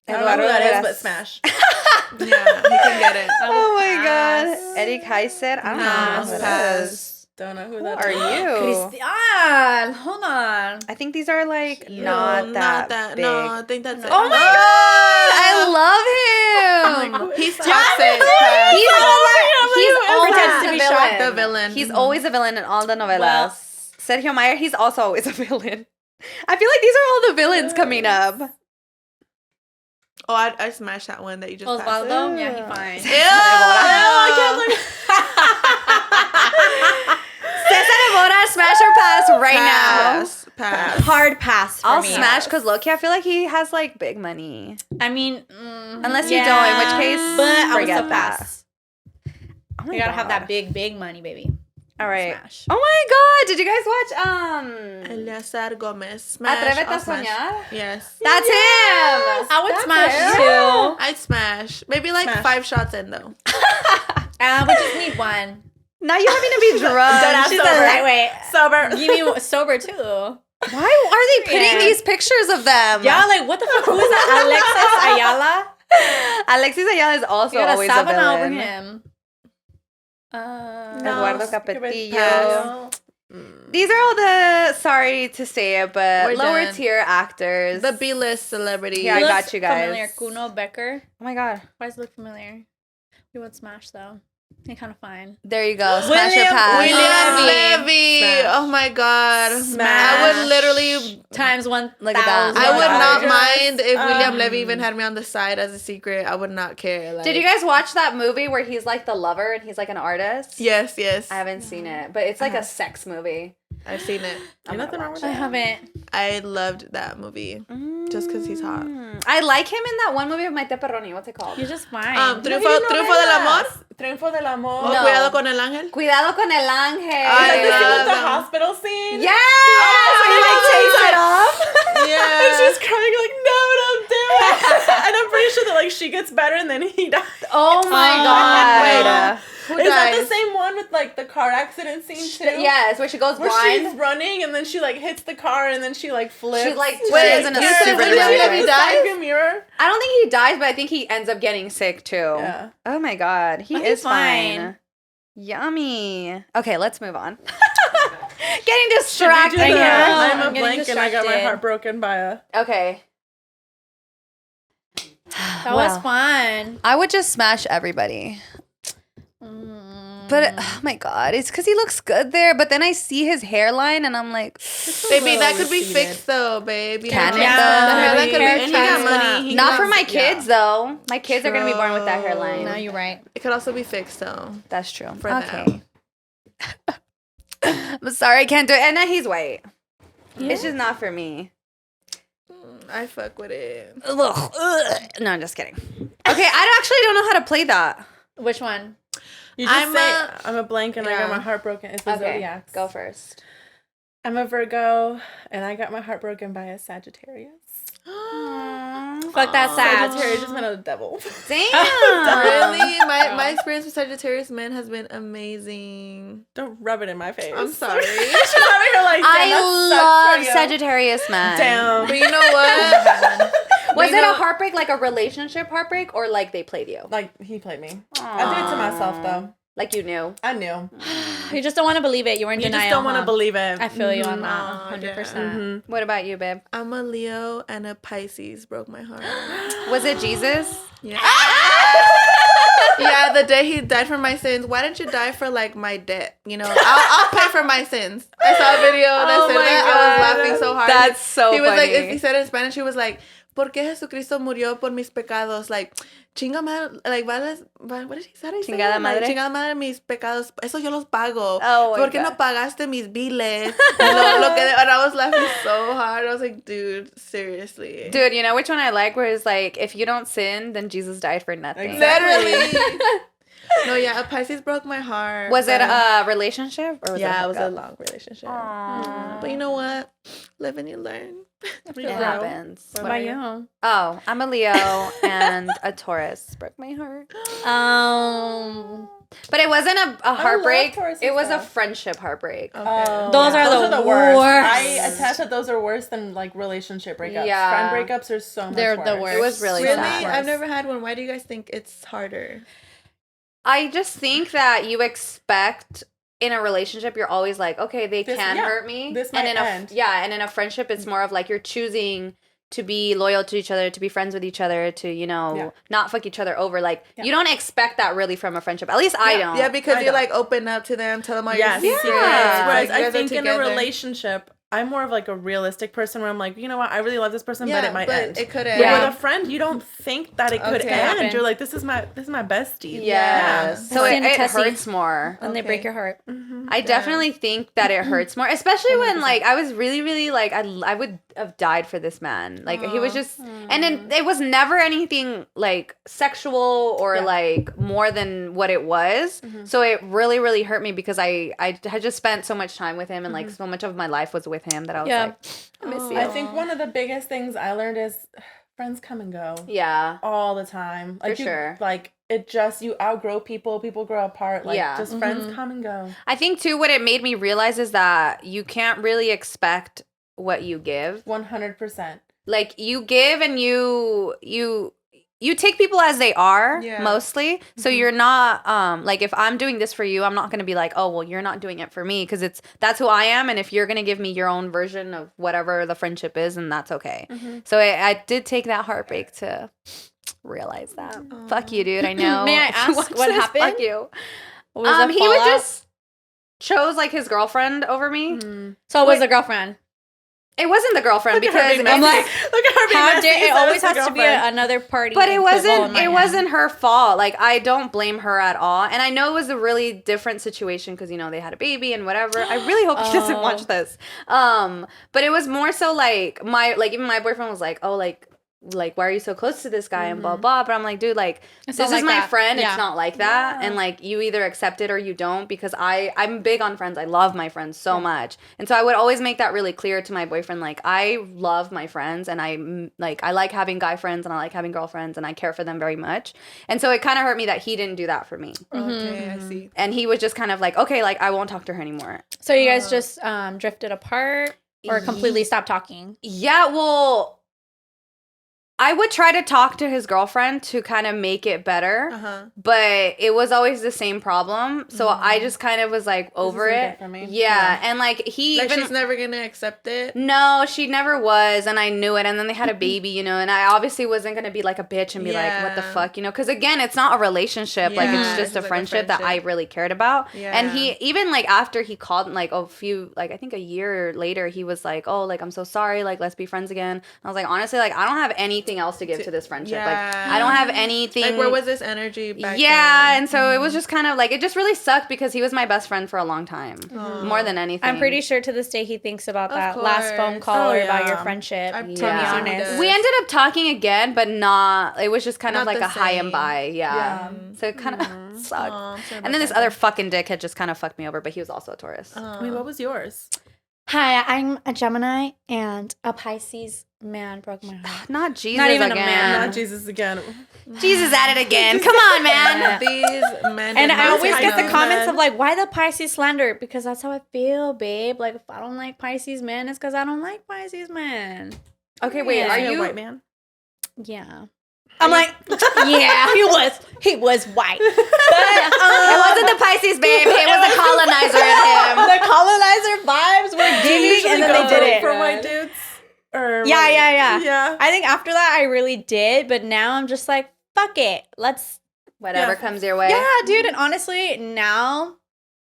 I don't know who that Veras. is, but smash. Yeah, he can get it. Oh my Pass. god. Eddie Kaiser. I don't Pass, know who that pass. is. Don't know who Who that are is. you? Christian, hold on. I think these are like Cute. not that big. No, I think that's it. Oh my god! I love him. He's toxic. He's to be always shocked. The villain. He's always a villain in all the novelas. Well- Sergio Mayer, he's also always a villain. I feel like these are all the villains coming up. Oh, I smashed that one that you just passed. Osvaldo, yeah, he fine. Cesar Evora, smash or pass right now. Pass. Pass. Hard pass for I'll me. smash because low-key, I feel like he has like big money. I mean, Unless you don't, in which case, but I would forget still that. pass. Oh my You gotta have God. that big money, baby. All right. Smash. Oh my god, did you guys watch Eleazar Gomez. Smash. Atrévete I'll a smash. soñar? Yes. That's him. I would That's smash him. too. I'd smash. Maybe like Smash. 5 shots in though. We just need one. Now you having to be drunk. Don't She's sober. a lightweight. Sober. Give me sober too. Why are they putting Yeah. these pictures of them? Yeah, like what the fuck? Who is that? Alexis Ayala? Alexis Ayala is also You got a always a Sabana over villain. him. Eduardo Capetillo. Pass. These are all the, sorry to say it, but We're lower done. tier actors. The B-list celebrity. Here, I He got looks you guys. Familiar. Kuno Becker. Oh my god. Why does it look familiar? We would smash though. They're kind of fine. There you go. Smash your pass. William Levy. Smash. Oh my God. Smash. I would literally. Times 1,000. Look at that. I would not Yes. mind if William Levy even had me on the side as a secret. I would not care. Like, Did you guys watch that movie where he's like the lover and he's like an artist? Yes. I haven't seen it, but it's like a sex movie. I've seen it. Ain't nothing wrong with I that. haven't. I loved that movie just because he's hot. I like him in that one movie of My Pepperoni. What's it called? You're just fine. Triunfo del Amor. Triunfo del Amor. O No. Cuidado con el Ángel. Cuidado con el ángel. I Like the scene love with the them. hospital scene. Yes! Oh, He like takes it off. Yeah. And she's crying like, no, don't do it. And I'm pretty sure that like she gets better and then he dies. Oh my god. Who Is that dies? the same one with like the car accident scene too? Yes, where she goes Where blind. she's running and then she like hits the car and then she like flips. She, like, Wait, turns in a you said super William direction. Levy He dies? dies? Mirror? I don't think he dies, but I think he ends up getting sick too. Yeah. Oh my god, he But is he's fine. fine. Yummy. Okay, let's move on. Getting distracted Should we do the here. I'm a getting blank and I got my distracted. heart broken by a... Okay. That was fun. I would just smash everybody. But oh my god, it's because he looks good there. But then I see his hairline and I'm like, Baby, that could be receded. fixed though, baby. Can it, The though? hairline could And be he got fixed. money. He not can for my have- kids though. My kids are gonna be born with that True. hairline. No, you're right. It could also be fixed though. That's true. For Okay. I'm sorry, I can't do it. And then he's white. It's just not for me. I fuck with it. Ugh. No, I'm just kidding. Okay, I actually don't know how to play that. Which one? You just I'm say, I'm a blank and I yeah. got my heart broken. It's the Okay, Zodiacs. go first. I'm a Virgo and I got my heart broken by a Sagittarius. Fuck that Sag. Sagittarius just meant a devil. Damn. Really? My experience with Sagittarius men has been amazing. Don't rub it in my face. I'm sorry. She's over here like, damn, I that love sucks for you. Sagittarius man. Damn. But you know what? Was You it know- a heartbreak, like a relationship heartbreak, or like they played you? Like, he played me. I did it to myself, though. Like you knew. I knew. You just don't want to believe it. You were in You denial. just don't want to huh? believe it. I feel you on that. Aw, 100%. yeah. Mm-hmm. What about you, babe? I'm a Leo and a Pisces broke my heart. Was it Jesus? Yeah. Yeah, the day he died for my sins. Why didn't you die for like my debt? You know, I'll pay for my sins. I saw a video that Oh said my that. I was laughing so hard. That's so He was like, funny. he said in Spanish, he was like, ¿Por qué Jesucristo murió por mis pecados? Like, chinga madre, like, what did he say? Chingada madre. Like, chingada madre mis pecados. Eso yo los pago. Oh my ¿Por qué God. no pagaste mis biles? And I was laughing so hard. I was like, dude, seriously. Dude, you know which one I like? Where it's like, if you don't sin, then Jesus died for nothing. Exactly. Literally. No, yeah, a Pisces broke my heart. Was it but- a relationship? Or was yeah, it it was a hookup? long relationship. Aww. But you know what? Live and you learn. It Girl. happens. What What about you? Oh, I'm a Leo and a Taurus. Broke my heart. But it wasn't a heartbreak. Tauruses, It was a though. friendship heartbreak. Okay. Those are the worst. I attest that those are worse than like relationship breakups. Yeah. Friend breakups are so much They're worse. the worst. It was really Really? sad. I've never had one. Why do you guys think it's harder? I just think that you expect in a relationship, you're always like, okay, they This- can yeah, hurt me. this and might in end. and in a friendship, it's more of like you're choosing to be loyal to each other, to be friends with each other, to, you know, Yeah. not fuck each other over. Like, Yeah. you don't expect that really from a friendship. At least I don't. Yeah, because I you don't. like open up to them, tell them all Yes. your secrets. Yeah. Whereas like, I you guys are think in a together. relationship, I'm more of like a realistic person where I'm like, you know what, I really love this person, but it might end. It could But end. Yeah. with a friend, you don't think that it could Okay. end. Happen. You're like, this is my bestie. Yes. So Tessie and it Tessie. hurts more. And they Okay. break your heart. Mm-hmm. I definitely think that it hurts more, especially when like I was really, really like I would have died for this man. Like he was just, and then it was never anything like sexual or Yeah. like more than what it was. So it really, really hurt me because I had just spent so much time with him and like so much of my life was with him that I was Yeah. like, I miss you. I think one of the biggest things I learned is friends come and go Yeah. all the time. Like For sure. Like it just, you outgrow people grow apart. Like Yeah. just friends come and go. I think too what it made me realize is that you can't really expect what you give. 100%. Like you give and you take people as they are Yeah. mostly. So you're not like if I'm doing this for you, I'm not going to be like, "Oh, well, you're not doing it for me" because that's who I am and if you're going to give me your own version of whatever the friendship is, and that's okay. So I did take that heartbreak to realize that. Fuck you, dude. I know. May I If you ask watch what this, happened? Fuck you. Was He would just chose like his girlfriend over me. So it was a girlfriend. It wasn't the girlfriend Look at her because being I'm messy. like, look at her being How messy. dare it That always was the has to be girlfriend. another party? but it involved in my hand. wasn't her fault. Like I don't blame her at all. And I know it was a really different situation because they had a baby and whatever. I really hope he doesn't watch this. But it was more so like even my boyfriend was like, oh, like why are you so close to this guy and blah blah. But I'm like, dude, like It's this not is like my that. friend. Yeah. It's not like that. And like you either accept it or you don't, because I'm big on friends. I love my friends so much. And so I would always make that really clear to my boyfriend. Like I love my friends and I like having guy friends and I like having girlfriends and I care for them very much. And so it kind of hurt me that he didn't do that for me. Okay, I see. And he was just kind of like, okay, like I won't talk to her anymore. So you guys just drifted apart or completely stopped talking? Yeah, well, I would try to talk to his girlfriend to kind of make it better, but it was always the same problem. So I just kind of was like over isn't it. good for me. Yeah, and like he Like even she's never gonna accept it. no, she never was, and I knew it. And then they had a baby, and I obviously wasn't gonna be like a bitch and be like, "What the Yeah. fuck," because again, it's not a relationship. Like Yeah, it's it's just a like a friendship that I friendship. really cared about. Yeah. And he even like after he called like a few like I think a year later, he was like, "Oh, like I'm so sorry. Like let's be friends again." And I was like, honestly, like I don't have anything else to give to this friendship. Like Yeah. I don't have anything. Like where was this energy back yeah, then? and so it was just kind of like it just really sucked because he was my best friend for a long time, more than anything. I'm pretty sure to this day he thinks about Of that last phone course. call Oh, or about yeah. your friendship. I To be promise you honest, does. We ended up talking again, but not. It was just kind of Not like the a high and same. by, yeah. Yeah. So it kind of sucked. Aw, I'm sorry And then about this that. other fucking dick had just kind of fucked me over, but he was also a Taurus. Wait, what was yours? Hi, I'm a Gemini and a Pisces man broke my heart. Not Jesus Not even a again. man. Not Jesus again. Jesus at it again. Come on, man. These men And did I not always take get the notes. comments of like, why the Pisces slander? Because that's how I feel, babe. Like, if I don't like Pisces men, it's because I don't like Pisces men. Okay, wait. Yeah. Are Are you you a white man? Yeah. I'm like, yeah, he was white. But It wasn't the Pisces, babe. It was the colonizer in him. the colonizer vibes were Do you giving, usually and then go they did it. for white dudes? Or Yeah. Yeah. I think after that I really did, but now I'm just like, fuck it. Let's Whatever Yeah. comes your way. Yeah, dude, and honestly, now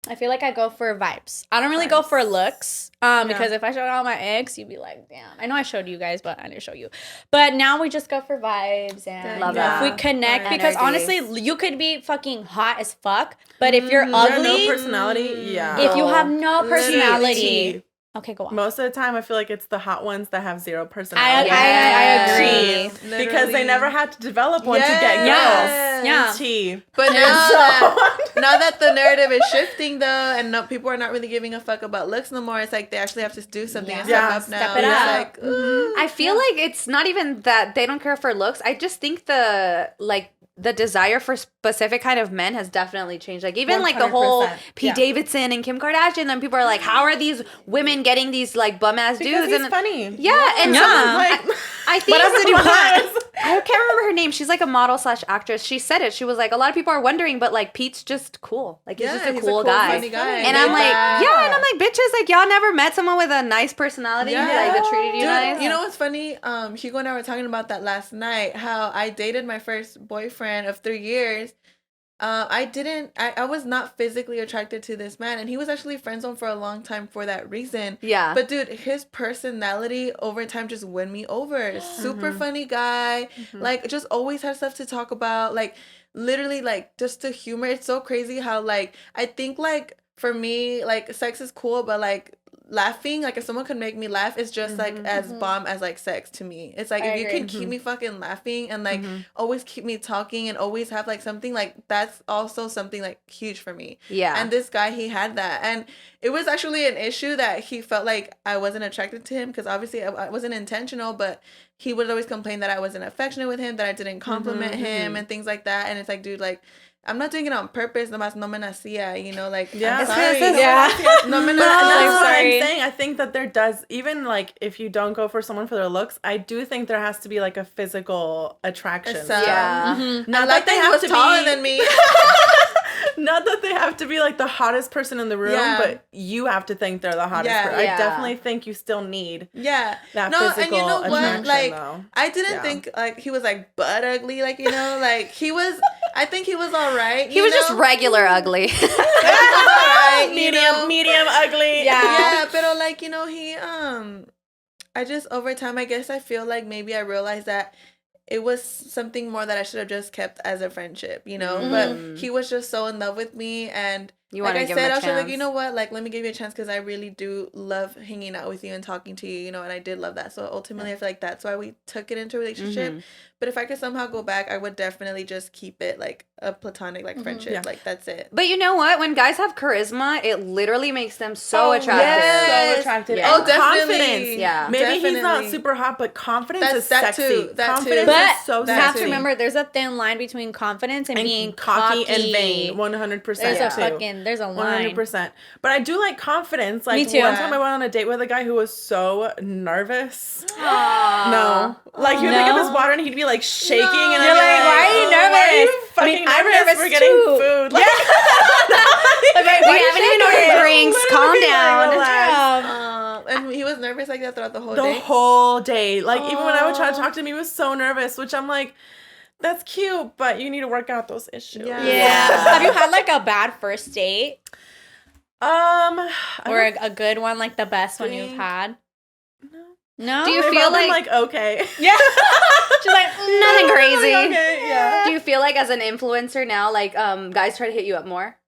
I feel like I go for vibes. I don't really go for looks. Because if I showed all my ex, you'd be like, damn. I know I showed you guys, but I didn't show you. But now we just go for vibes and Love if that. we connect, Energy. because honestly, you could be fucking hot as fuck, but if you're You have ugly, no personality. Yeah. if you have no Literally. personality, okay, go on. Most of the time, I feel like it's the hot ones that have zero personality. I agree. Literally. Because they never had to develop one to get girls. Yes. Yeah. Tea. But now So- now that the narrative is shifting though, and no, people are not really giving a fuck about looks no more, it's like they actually have to do something and Yeah. step up now. Step it It's up. like, ooh. I feel like it's not even that they don't care for looks. I just think the desire for specific kind of men has definitely changed. Like even like the whole 100%. Pete Yeah. Davidson and Kim Kardashian, then people are like, how are these women getting these like bum ass Because dudes? he's And funny. yeah, and Yeah. someone Like, I think what else did you want? I can't remember her name. She's like a model / actress. She said it. She was like, a lot of people are wondering, but like Pete's just cool. Like he's just a cool guy. funny guy. And I'm like, yeah, and I'm like, bitches, like y'all never met someone with a nice personality, Yeah. like that treated you Dude, nice. you know what's funny? Hugo and I were talking about that last night. How I dated my first boyfriend of 3 years. I was not physically attracted to this man, and he was actually friend zoned for a long time for that reason. Yeah. But dude, his personality over time just won me over. Super funny guy, like just always had stuff to talk about. Like literally, like just to humor. It's so crazy how like I think like for me like sex is cool, but like laughing, like if someone could make me laugh, it's just like as bomb as like sex to me. It's like I if you agree. can keep me fucking laughing and like always keep me talking and always have like something, like that's also something like huge for me. Yeah. And this guy, he had that, and it was actually an issue that he felt like I wasn't attracted to him because obviously I wasn't intentional, but he would always complain that I wasn't affectionate with him, that I didn't compliment him and things like that. And it's like, dude, like I'm not doing it on purpose. Nomás no me nacía, you know, like Yeah. I'm sorry. Yeah. No me But that's nacía. what sorry. I'm saying. I think that there does, even like if you don't go for someone for their looks, I do think there has to be like a physical attraction. So, Yeah. Not I like that he was taller than me. Not that they have have to be like the hottest person in the room, but you have to think they're the hottest person. I definitely think you still need that physical and you know what? attraction, like, though. I didn't think like he was like butt ugly, like, you know, like he was. I think he was all right. He was just regular ugly. Right, medium ugly. Yeah, but like, you know, he I just over time, I guess I feel like maybe I realized that it was something more that I should have just kept as a friendship, you know. But he was just so in love with me, and like I said, I was like, you know what, like, let me give you a chance because I really do love hanging out with you and talking to you, you know, and I did love that. So ultimately, I feel like that's why we took it into a relationship. But if I could somehow go back, I would definitely just keep it like a platonic like friendship. Yeah. Like that's it. But you know what? When guys have charisma, it literally makes them so attractive. Yes. So attractive. Yeah. And confidence. Yeah. Maybe he's not super hot, but confidence is sexy. But Confidence is so you sexy. have to remember, there's a thin line between confidence and being cocky and vain. 100%. There's a line. 100%. But I do like confidence. Like, me too. One time I went on a date with a guy who was so nervous. Aww. No. Like, he would pick up his water and he'd be like shaking. And you're like, why are you nervous? Why are you fucking nervous? We're getting food. Like, we haven't even ordered drinks. Calm down. And he was nervous like that throughout the whole day? The whole day. Like, even when I would try to talk to him, he was so nervous, which I'm like, that's cute, but you need to work out those issues. Yeah. Have you had like a bad first date? Or a good one, like the best one you've had? No? Do you feel like okay? Yeah. She's like, nothing crazy. Okay, yeah. Do you feel like as an influencer now, like guys try to hit you up more?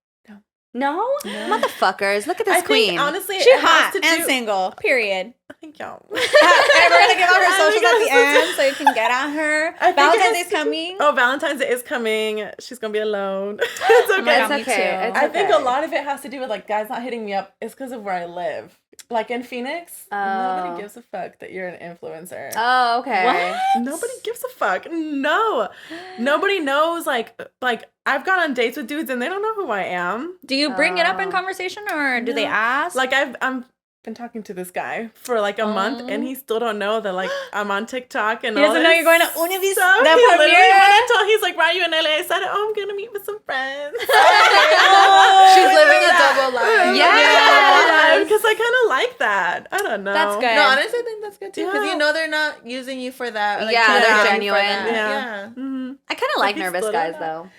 No? Motherfuckers, look at this queen. Think, honestly, she's hot and single, period. Thank y'all. And we're going to give out her socials at the end so you can get at her. Valentine's Day is coming. Oh, Valentine's Day is coming. She's going to be alone. It's okay. It's okay. I think a lot of it has to do with like guys not hitting me up. It's because of where I live. Like in Phoenix, nobody gives a fuck that you're an influencer. Oh, okay. What? Nobody gives a fuck. No. Nobody knows. Like I've gone on dates with dudes and they don't know who I am. Do you bring it up in conversation or do they ask? Like I'm been talking to this guy for like a month and he still don't know that like I'm on TikTok and he doesn't know you're going to Univis. He's like, why are you in LA? I said, I'm gonna meet with some friends. She's living a double life. Yeah, because I kind of like that. I don't know. That's good. No, honestly, I think that's good too because you know they're not using you for that. Like, they're genuine. Yeah. Mm-hmm. I kind of like nervous guys though.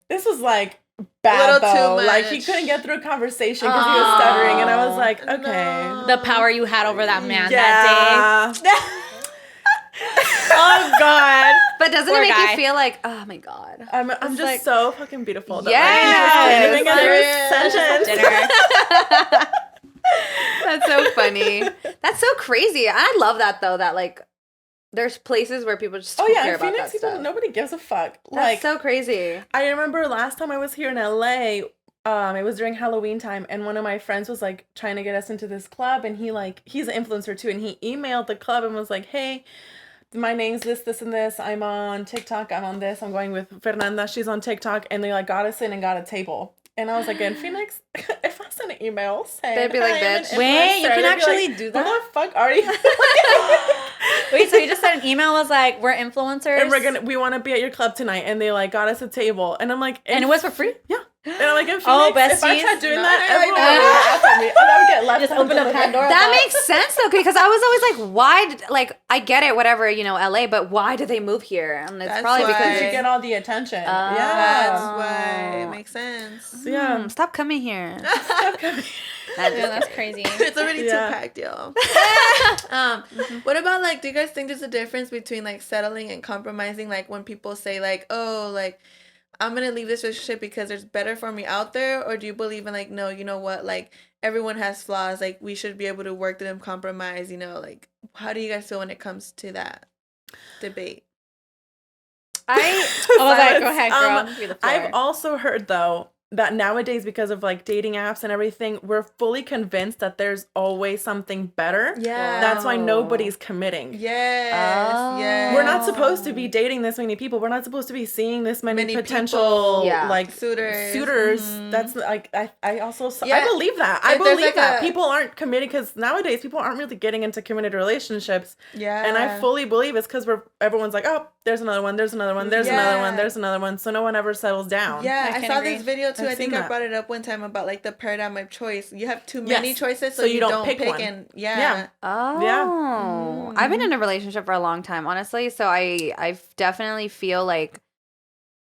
This was like bad though. Like he couldn't get through a conversation because he was stuttering, and I was like, okay. The power you had over that man that day. Oh God! But doesn't it make you feel like, oh my God? I'm just like, so fucking beautiful. Yeah. That's so funny. That's so crazy. I love that though. That like. There's places where people just don't care about Phoenix that stuff. Nobody gives a fuck. That's like so crazy. I remember last time I was here in LA, it was during Halloween time, and one of my friends was like trying to get us into this club, and he's an influencer too, and he emailed the club and was like, hey, my name's this, and this. I'm on TikTok. I'm on this. I'm going with Fernanda. She's on TikTok, and they like got us in and got a table. And I was like, in Phoenix, if I send an email saying, they'd be like, bitch. Wait, you can actually do that? Who the fuck are you? Wait, so you just sent an email was like, we're influencers? And we want to be at your club tonight. And they like got us a table. And I'm like. And it was for free? Yeah. And I'm like, in Phoenix, Besties. if I tried doing that, everyone would laugh at me. And I would get left just open up Pandora. That makes sense though, because I was always like, why? I get it, whatever, LA, but why did they move here? And it's probably because you get all the attention. Yeah, that's why it makes sense. Yeah, stop coming here. Stop coming. That's crazy. It's already too packed, y'all. What about like? Do you guys think there's a difference between like settling and compromising? Like when people say like, oh, like. I'm going to leave this relationship because there's better for me out there? Or do you believe in like, no, you know what? Like everyone has flaws. Like we should be able to work through them, compromise, like how do you guys feel when it comes to that debate? I was like, go ahead, girl. I've also heard though that nowadays, because of like dating apps and everything, we're fully convinced that there's always something better. Yeah. That's why nobody's committing. Yes. Yes. We're not supposed to be dating this many people. We're not supposed to be seeing this many potential like suitors. Mm-hmm. That's like I also I believe that. I believe that people aren't committed because nowadays people aren't really getting into committed relationships. Yeah. And I fully believe it's because everyone's like, oh, there's another one, there's another one, there's another one, there's another one. So no one ever settles down. Yeah, I saw agree. this video too. I think I that. brought it up one time about like the paradigm of choice. You have too many choices, so you you don't don't pick one. And Oh. I've been in a relationship for a long time, honestly. So I definitely feel like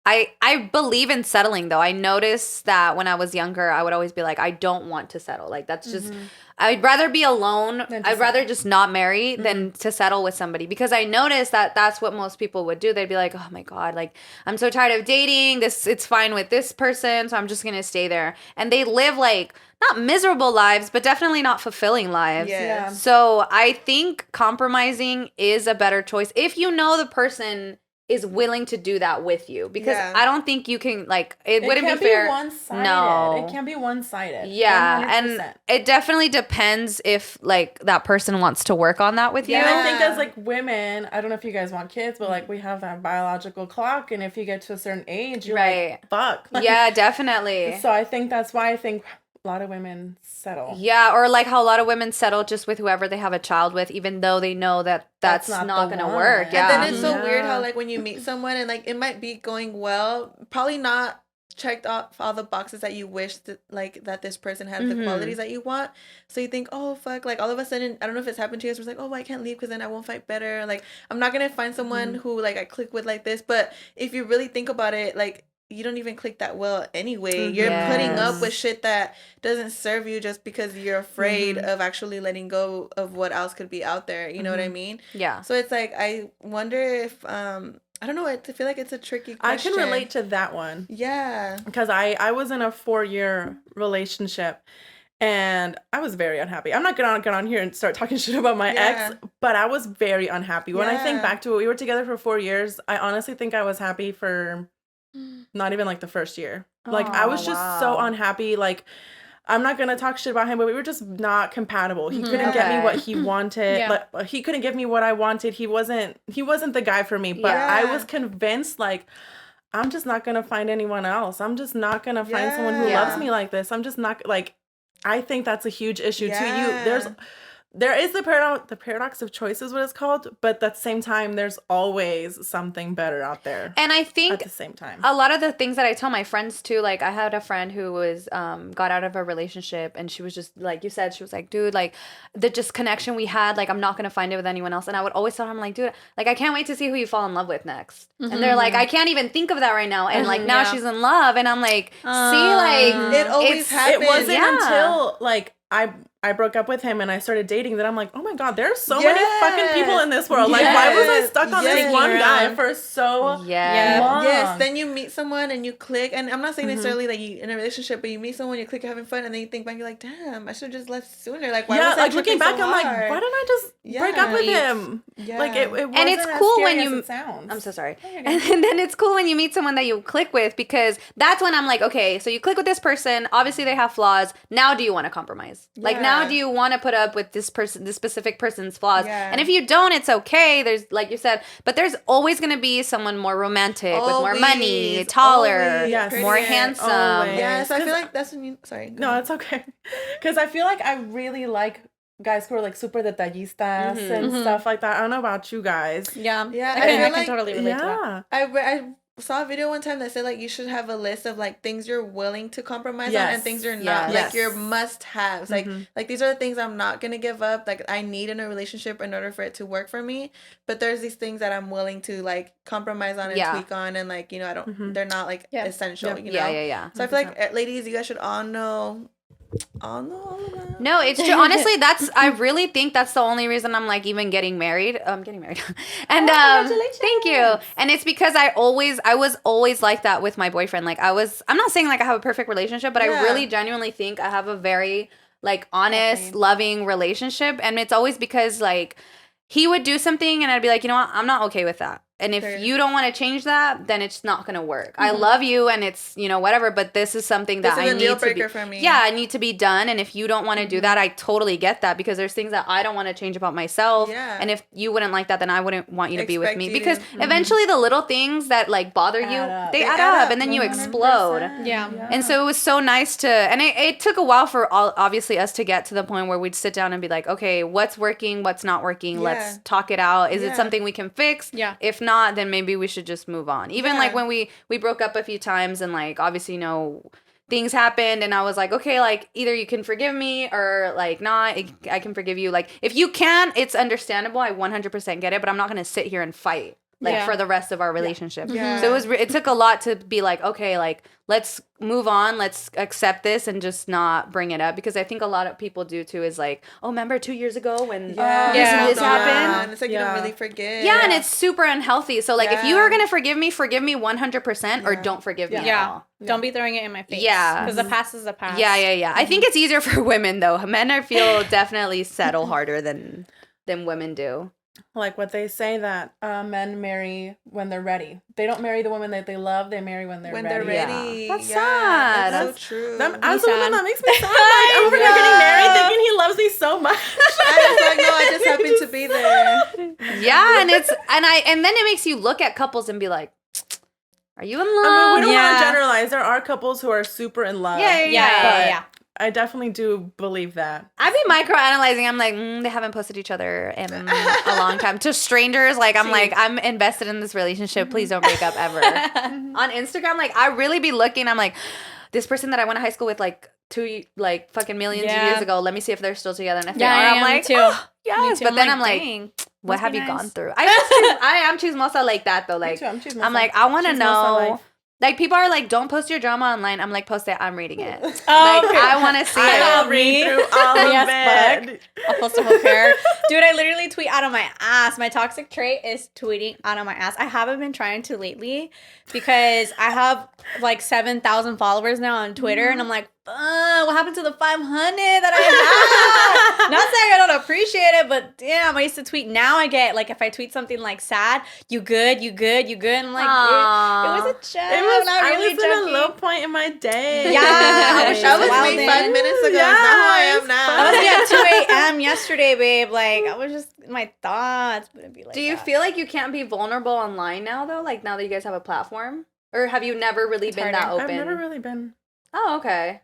I believe in settling though. I noticed that when I was younger, I would always be like, I don't want to settle. Like that's just I'd rather be alone. I'd rather just not marry than to settle with somebody, because I noticed that that's what most people would do. They'd be like, oh my God, like I'm so tired of dating. It's fine with this person, so I'm just gonna stay there. And they live like not miserable lives, but definitely not fulfilling lives. Yeah. So I think compromising is a better choice if you know the person is willing to do that with you, because I don't think you can, like, it wouldn't be fair. One-sided. No, It can't be one-sided. Yeah, 100%. and it definitely depends if like that person wants to work on that with you. And I think as like women, I don't know if you guys want kids, but like we have that biological clock, and if you get to a certain age, you're like, fuck. Like, Yeah, definitely. So I think that's why I think a lot of women settle. Yeah, or like how a lot of women settle just with whoever they have a child with, even though they know that that's not going to work. Yeah. And then it's so weird how like when you meet someone and like it might be going well, probably not checked off all the boxes that you wish that like that this person had the qualities that you want. So you think, oh fuck, like all of a sudden, I don't know if it's happened to you, it's like, oh, I can't leave because then I won't fight better. Like I'm not gonna find someone who like I click with like this. But if you really think about it, like you don't even click that well anyway. You're putting up with shit that doesn't serve you just because you're afraid of actually letting go of what else could be out there. You know what I mean? Yeah. So it's like, I wonder if, I don't know, I feel like it's a tricky question. I can relate to that one. Yeah. Because I was in a 4-year relationship and I was very unhappy. I'm not gonna get on here and start talking shit about my ex, but I was very unhappy. When I think back to it, we were together for 4 years. I honestly think I was happy for not even like the first year. Like I was just so unhappy. Like I'm not gonna talk shit about him, but we were just not compatible. He couldn't get me what he wanted. Like he couldn't give me what I wanted. He wasn't the guy for me. But I was convinced like I'm just not gonna find anyone else. I'm just not gonna find someone who loves me like this. I'm just not like. I think that's a huge issue too. There is the paradox of choice is what it's called, but at the same time, there's always something better out there. And I think at the same time, a lot of the things that I tell my friends too, like I had a friend who was got out of a relationship, and she was just like you said, she was like, dude, like the just connection we had, like I'm not gonna find it with anyone else. And I would always tell her, I'm like, dude, like I can't wait to see who you fall in love with next. And they're like, I can't even think of that right now. And like now she's in love, and I'm like, see, like it always happens. It wasn't until like I broke up with him and I started dating that I'm like, oh my God, there's so many fucking people in this world. Like, why was I stuck on this one guy for so long? Yes, then you meet someone and you click. And I'm not saying necessarily like you in a relationship, but you meet someone, you click, you're having fun, and then you think back, you're like, damn, I should have just left sooner. Like, why was I like looking back, so I'm like, why didn't I just break up with him? Like, it wasn't and it's cool as when scary you. as it sounds. I'm so sorry. And then it's cool when you meet someone that you click with, because that's when I'm like, okay, so you click with this person. Obviously, they have flaws. Now, do you want to compromise? Like, now, do you want to put up with this specific person's flaws? And if you don't, it's okay. There's, like you said, but there's always going to be someone more romantic with more money, taller, more handsome. Yeah, so I feel like that's when you. Sorry. No, it's okay. Because I feel like I really like guys who are like super detallistas and stuff like that. I don't know about you guys. Yeah. I can totally relate to that. I saw a video one time that said like you should have a list of like things you're willing to compromise on and things you're not, like your must-haves. Like these are the things I'm not gonna give up, like I need in a relationship in order for it to work for me, but there's these things that I'm willing to like compromise on and tweak on, and like, you know, I don't they're not like essential, you know. So I feel like ladies, you guys should all know all of that. No, it's true. Honestly, I really think that's the only reason I'm like even getting married. I'm getting married. And congratulations. Thank you. And it's because I was always like that with my boyfriend. Like I'm not saying like I have a perfect relationship, but I really genuinely think I have a very like honest, loving relationship. And it's always because like he would do something and I'd be like, you know what? I'm not okay with that. And if you don't want to change that, then it's not going to work. I love you and it's, you know, whatever, but this is something that I need deal to breaker be, for me. Yeah, I need to be done. And if you don't want to do that, I totally get that, because there's things that I don't want to change about myself. Yeah. And if you wouldn't like that, then I wouldn't want you to be with me, because eventually the little things that like bother you, they add up and then you explode. Yeah. And so it was so nice to, and it took a while for obviously us to get to the point where we'd sit down and be like, okay, what's working, what's not working? Let's talk it out. Is it something we can fix? Yeah. If not, not, then maybe we should just move on. Even like when we broke up a few times and like obviously things happened and I was like, okay, like either you can forgive me or like not, I can forgive you. Like if you can, it's understandable. I 100% get it, but I'm not gonna sit here and fight like for the rest of our relationship. Yeah. So it took a lot to be like, okay, like let's move on, let's accept this and just not bring it up, because I think a lot of people do too is like, oh, remember 2 years ago when this happened? And it's like you don't really forget. Yeah, and it's super unhealthy. So like if you are gonna forgive me 100% or don't forgive me at all. Don't be throwing it in my face. Yeah. Because the past is the past. Yeah. I think it's easier for women though. Men I feel definitely settle harder than women do. Like what they say that men marry when they're ready. They don't marry the woman that they love. They marry when they're ready. Yeah. That's sad. That's so true. As a woman, that makes me sad. Like, I'm over here getting married thinking he loves me so much. I was like, no, I just happened to be there. Yeah, and then it makes you look at couples and be like, are you in love? I mean, we don't want to generalize. There are couples who are super in love. Yeah. I definitely do believe that. I be microanalyzing. I'm like, they haven't posted each other in a long time. To strangers, like, I'm like, I'm invested in this relationship. Please don't break up ever. On Instagram, like, I really be looking. I'm like, this person that I went to high school with, like, fucking millions of years ago. Let me see if they're still together. And if they are, I'm like, too. Oh, yes. Too. But then I'm dang, like, what have you gone through? I am chismosa like that, though. Like, I'm like, I want to know. Like, people are like, don't post your drama online. I'm like, post it. I'm reading it. I want to see it. I'll read through all of it. I'll post a whole pair. Dude, I literally tweet out of my ass. My toxic trait is tweeting out of my ass. I haven't been trying to lately because I have like 7,000 followers now on Twitter. And I'm like, what happened to the 500 that I have? Not saying I don't appreciate it, but damn, I used to tweet. Now I get, like, if I tweet something like sad, you good. And I'm like, it was a joke. I was in a low point in my day. Yeah, I was That was me 5 minutes ago. Yeah, It's not who I am now. I was at 2 a.m. yesterday, babe. Like, I was just in my thoughts. But it'd be like, do you feel like you can't be vulnerable online now, though? Like, now that you guys have a platform? Or have you never really been that open? I've never really been. Oh, okay.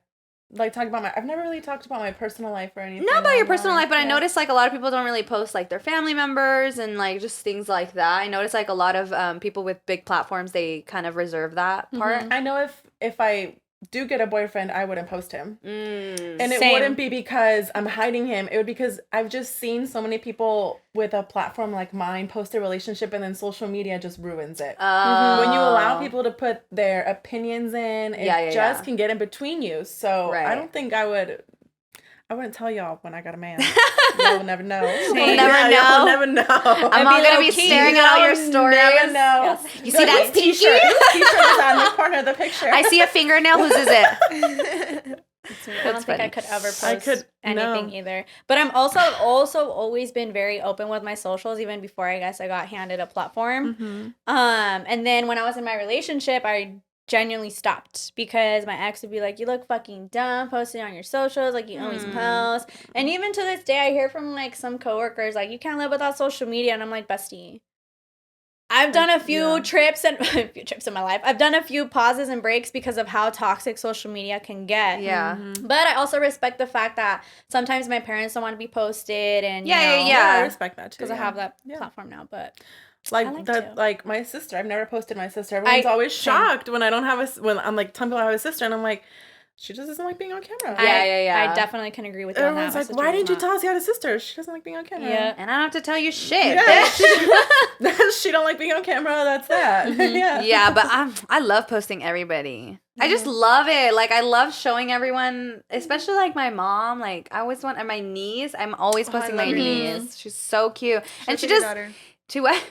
Like, I've never really talked about my personal life or anything. Not about your personal life, but I noticed, like, a lot of people don't really post, like, their family members and, like, just things like that. I noticed, like, a lot of people with big platforms, they kind of reserve that part. I know if I do get a boyfriend, I wouldn't post him. And it Same. wouldn't be because I'm hiding him. It would be because I've just seen so many people with a platform like mine post a relationship and then social media just ruins it. When you allow people to put their opinions in, it just can get in between you. So I don't think I wouldn't tell y'all when I got a man. You'll never know. We'll never know. You'll never know. I'm all going to be staring at all your stories. Never know. You see that t-shirt? T-shirt is on the corner of the picture. I see a fingernail. Whose is it? I don't think I could ever post anything either. But I'm also always been very open with my socials, even before I guess I got handed a platform. And then when I was in my relationship, I genuinely stopped because my ex would be like, you look fucking dumb posting on your socials, like you always post. And even to this day I hear from like some coworkers like, you can't live without social media, and I'm like, bestie, I've done a few trips in my life. I've done a few pauses and breaks because of how toxic social media can get. Yeah. But I also respect the fact that sometimes my parents don't want to be posted, and Yeah, I respect that too. because I have that platform now. But like my sister, I've never posted my sister. Everyone's always shocked when I don't have when I'm like telling people I have a sister, and I'm like, she just doesn't like being on camera. I definitely can agree with you on that. Everyone's like, why didn't you tell us you had a sister? She doesn't like being on camera. Yeah. And I don't have to tell you shit. Yeah, she don't like being on camera. That's that. Yeah, but I love posting everybody. I just love it. Like, I love showing everyone, especially like my mom. Like, I always want, and my niece. I'm always posting my niece. She's so cute. And she just, to what?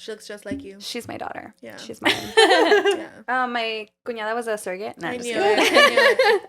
She looks just like you. She's my daughter. Yeah. She's mine. Yeah. My cuñada was a surrogate. No, I just knew kidding. it.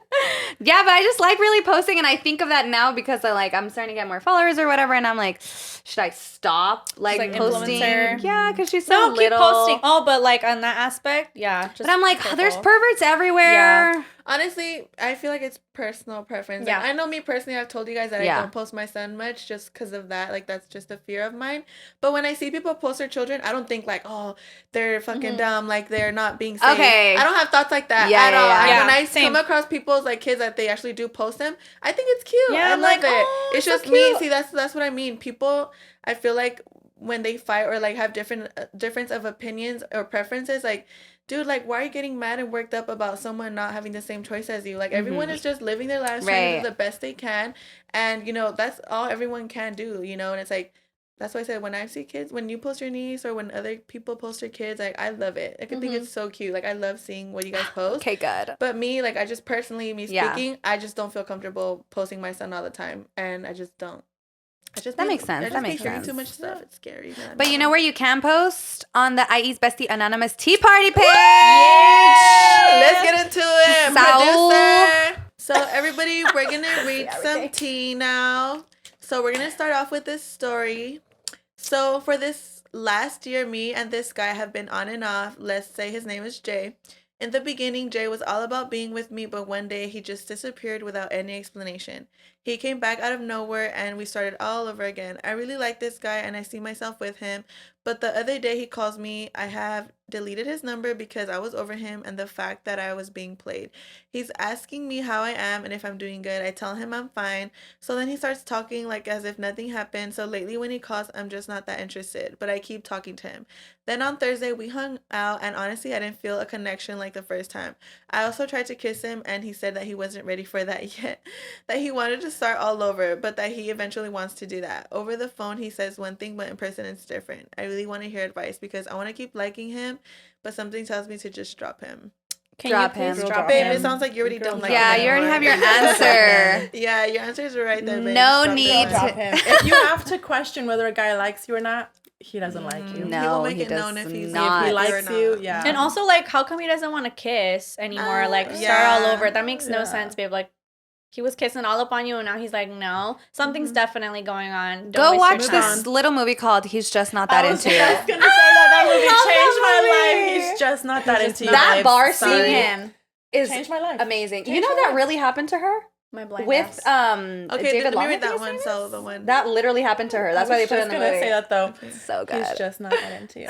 Yeah, but I just like really posting, and I think of that now because I'm starting to get more followers or whatever, and I'm like, should I stop like posting? Influencer. Yeah, because she's so little. Keep posting. Oh, but like on that aspect, yeah. But I'm like, there's perverts everywhere. Yeah. Honestly, I feel like it's personal preference. Yeah. Like, I know me personally, I've told you guys that I don't post my son much just because of that. Like, that's just a fear of mine. But when I see people post their children, I don't think like, oh, they're fucking dumb. Like, they're not being safe. Okay. I don't have thoughts like that at all. Yeah. When I come across people's like kids that they actually do post them, I think it's cute. Yeah, I love it. Oh, it's so just cute. me. See, that's what I mean. People, I feel like when they fight or like have difference of opinions or preferences, like, dude, like, why are you getting mad and worked up about someone not having the same choice as you? Like, everyone is just living their lives, trying to do the best they can, and you know that's all everyone can do, you know. And it's like, that's why I said, when I see kids, when you post your niece or when other people post their kids, like, I love it. I can think it's so cute. Like, I love seeing what you guys post. Okay, good. But me, like, I just personally, speaking, I just don't feel comfortable posting my son all the time, and I just don't. That makes sense. That makes sense. Too much stuff. It's scary, man. But you know where you can post? On the IE's Bestie Anonymous Tea Party page. Let's get into it. Producer. So everybody, we're going to read some tea now. So we're going to start off with this story. So for this last year, me and this guy have been on and off. Let's say his name is Jay. In the beginning, Jay was all about being with me, but one day he just disappeared without any explanation. He came back out of nowhere and we started all over again. I really like this guy and I see myself with him, but the other day he calls me. I have deleted his number because I was over him and the fact that I was being played. He's asking me how I am and if I'm doing good. I tell him I'm fine. So then he starts talking like as if nothing happened. So lately when he calls, I'm just not that interested, but I keep talking to him. Then on Thursday we hung out and honestly I didn't feel a connection like the first time. I also tried to kiss him and he said that he wasn't ready for that yet, that he wanted to start all over, but that he eventually wants to do that. Over the phone he says one thing, but in person it's different. I really want to hear advice because I want to keep liking him, but something tells me to just drop him. Can drop you please him. drop Babe, him? it sounds like you already don't like him. Yeah, you already have your answer. Yeah, your answers are right there, babe. No Just need drop to- him. If you have to question whether a guy likes you or not, he doesn't like you. No, He will make he it known does if he's not. If he or likes not. you, yeah. And also, like, how come he doesn't want to kiss anymore? Like, start yeah. all over. That makes no Yeah. sense, babe. Like, he was kissing all up on you, and now he's like, no. Something's definitely going on. Don't Go waste watch your this time. little movie called He's Just Not That Into I You. was gonna say that movie love changed that my movie. life. He's just not that into you. That babes. bar Sorry. scene him is Changed my life. amazing. You Changed know my that life. really happened to her? My blind With ass. Okay, David let me Long, I read think that his one. name So is? the one. That literally happened to her. That's why they put it in the I was movie. just gonna say that though. So good. He's just not that into you.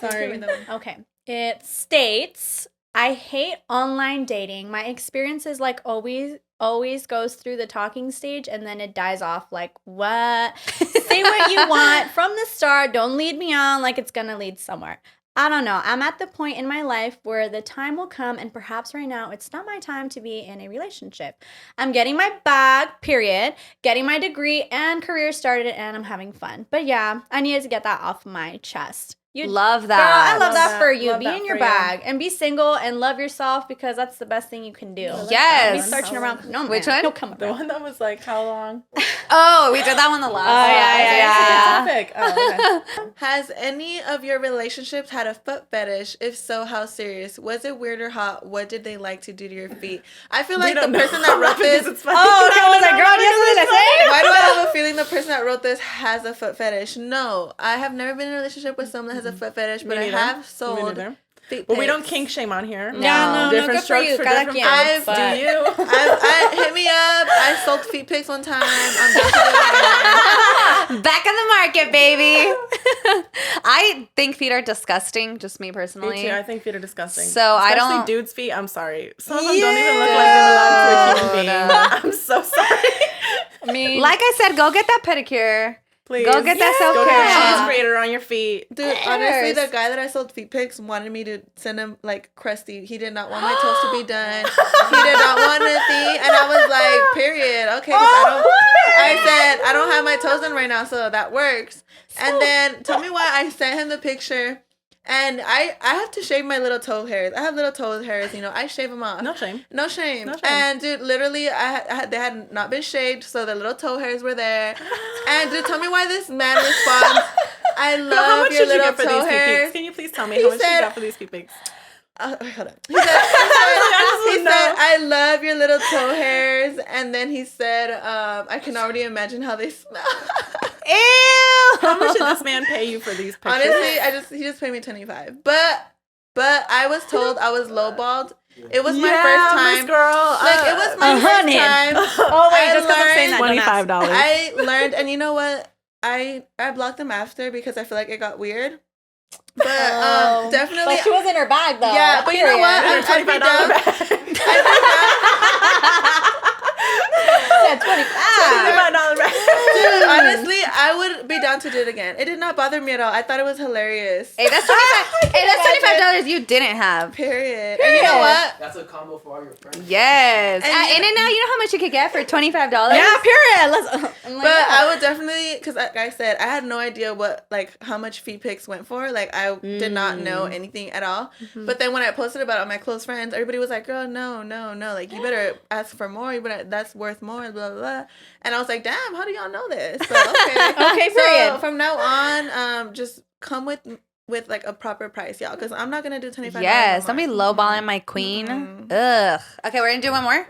Sorry. Okay. It states, I hate online dating. My experience is like always goes through the talking stage and then it dies off. Like, what? Say what you want from the start. Don't lead me on like it's going to lead somewhere. I don't know. I'm at the point in my life where the time will come, and perhaps right now it's not my time to be in a relationship. I'm getting my bag, period, getting my degree and career started, and I'm having fun. But yeah, I needed to get that off my chest. You Love that. Girl, I love that that. for you. Love Be that in your for you. bag and be single and love yourself because that's the best thing you can do. Yes. Be searching around for no man. Which one? He'll come The around. one that was like, how long? Oh, we did that one the last. Oh, yeah. Topic. Oh, okay. Has any of your relationships had a foot fetish? If so, how serious? Was it weird or hot? What did they like to do to your feet? I feel like the person that wrote this. It's funny. Oh, no, I was like, girl, do you have something to say? Why do I have a feeling the person that wrote this has a foot fetish? No, I have never been in a relationship with someone that has a foot fetish, but I neither. have Me sold neither. feet But we don't pics. kink shame on here. Yeah, no, Different good for strokes you. for Cada different quien, folks. but- Do you? I hit me up. I sold feet pics one time. I'm down to do it again. Back on the market, baby. I think feet are disgusting, just me personally. Me too. I think feet are disgusting. So I Especially don't- dudes' feet. I'm sorry. Some of them don't even look like they belong to a human being. No. I'm so sorry. I mean, Like I said, go get that pedicure. Please. Go get that Go get self-care. a cheese grater on your feet. Dude, honestly, the guy that I sold feet pics wanted me to send him like crusty. He did not want my toes to be done. He did not want anything, and I was like, period. Okay, 'cause I said I don't have my toes done right now, so that works. And then tell me why I sent him the picture. And I have to shave my little toe hairs. I have little toe hairs, you know. I shave them off. No shame. No shame. No shame. And dude, literally, they had not been shaved, so the little toe hairs were there. And dude, tell me why this man responds, "I Girl, how love much your did you little get for toe these feet hairs." pics? Can you please tell me He how much said- you got for these feet pics? Hold on. He said, just wanna know. "I love your little toe hairs," and then he said, "I can already imagine how they smell." Ew. How much did this man pay you for these pictures? Honestly, he just paid me $25. But I was told I was lowballed. It was my first time. Miss girl. Like it was my first time. oh, wait, just because I'm saying that. don't ask. $25. I learned, and you know what? I blocked them after because I feel like it got weird. But Oh. definitely, But she was in her bag, though. yeah. But you know what? There's a I'd be $25 down. bag. She said 25. $25 bag. Dude, honestly, I would be down down to do it again. It did not bother me at all. I thought it was hilarious. Hey, that's $25 you didn't have. Period. And you know what? That's a combo for all your friends. Yes. And At In-N-Out, you know how much you could get for $25? Yeah, period. But I would definitely, because like I said, I had no idea how much feet pics went for. Like, I did not know anything at all. But then when I posted about it on my close friends, everybody was like, girl, no. Like, you better ask for more. That's worth more, blah, blah, blah. And I was like, damn, how do y'all know this? So, okay. Okay, period. So from now on, just come with like a proper price, y'all, because I'm not gonna do $25. Yes, don't be lowballing my queen. Ugh. Okay, we're gonna do one more.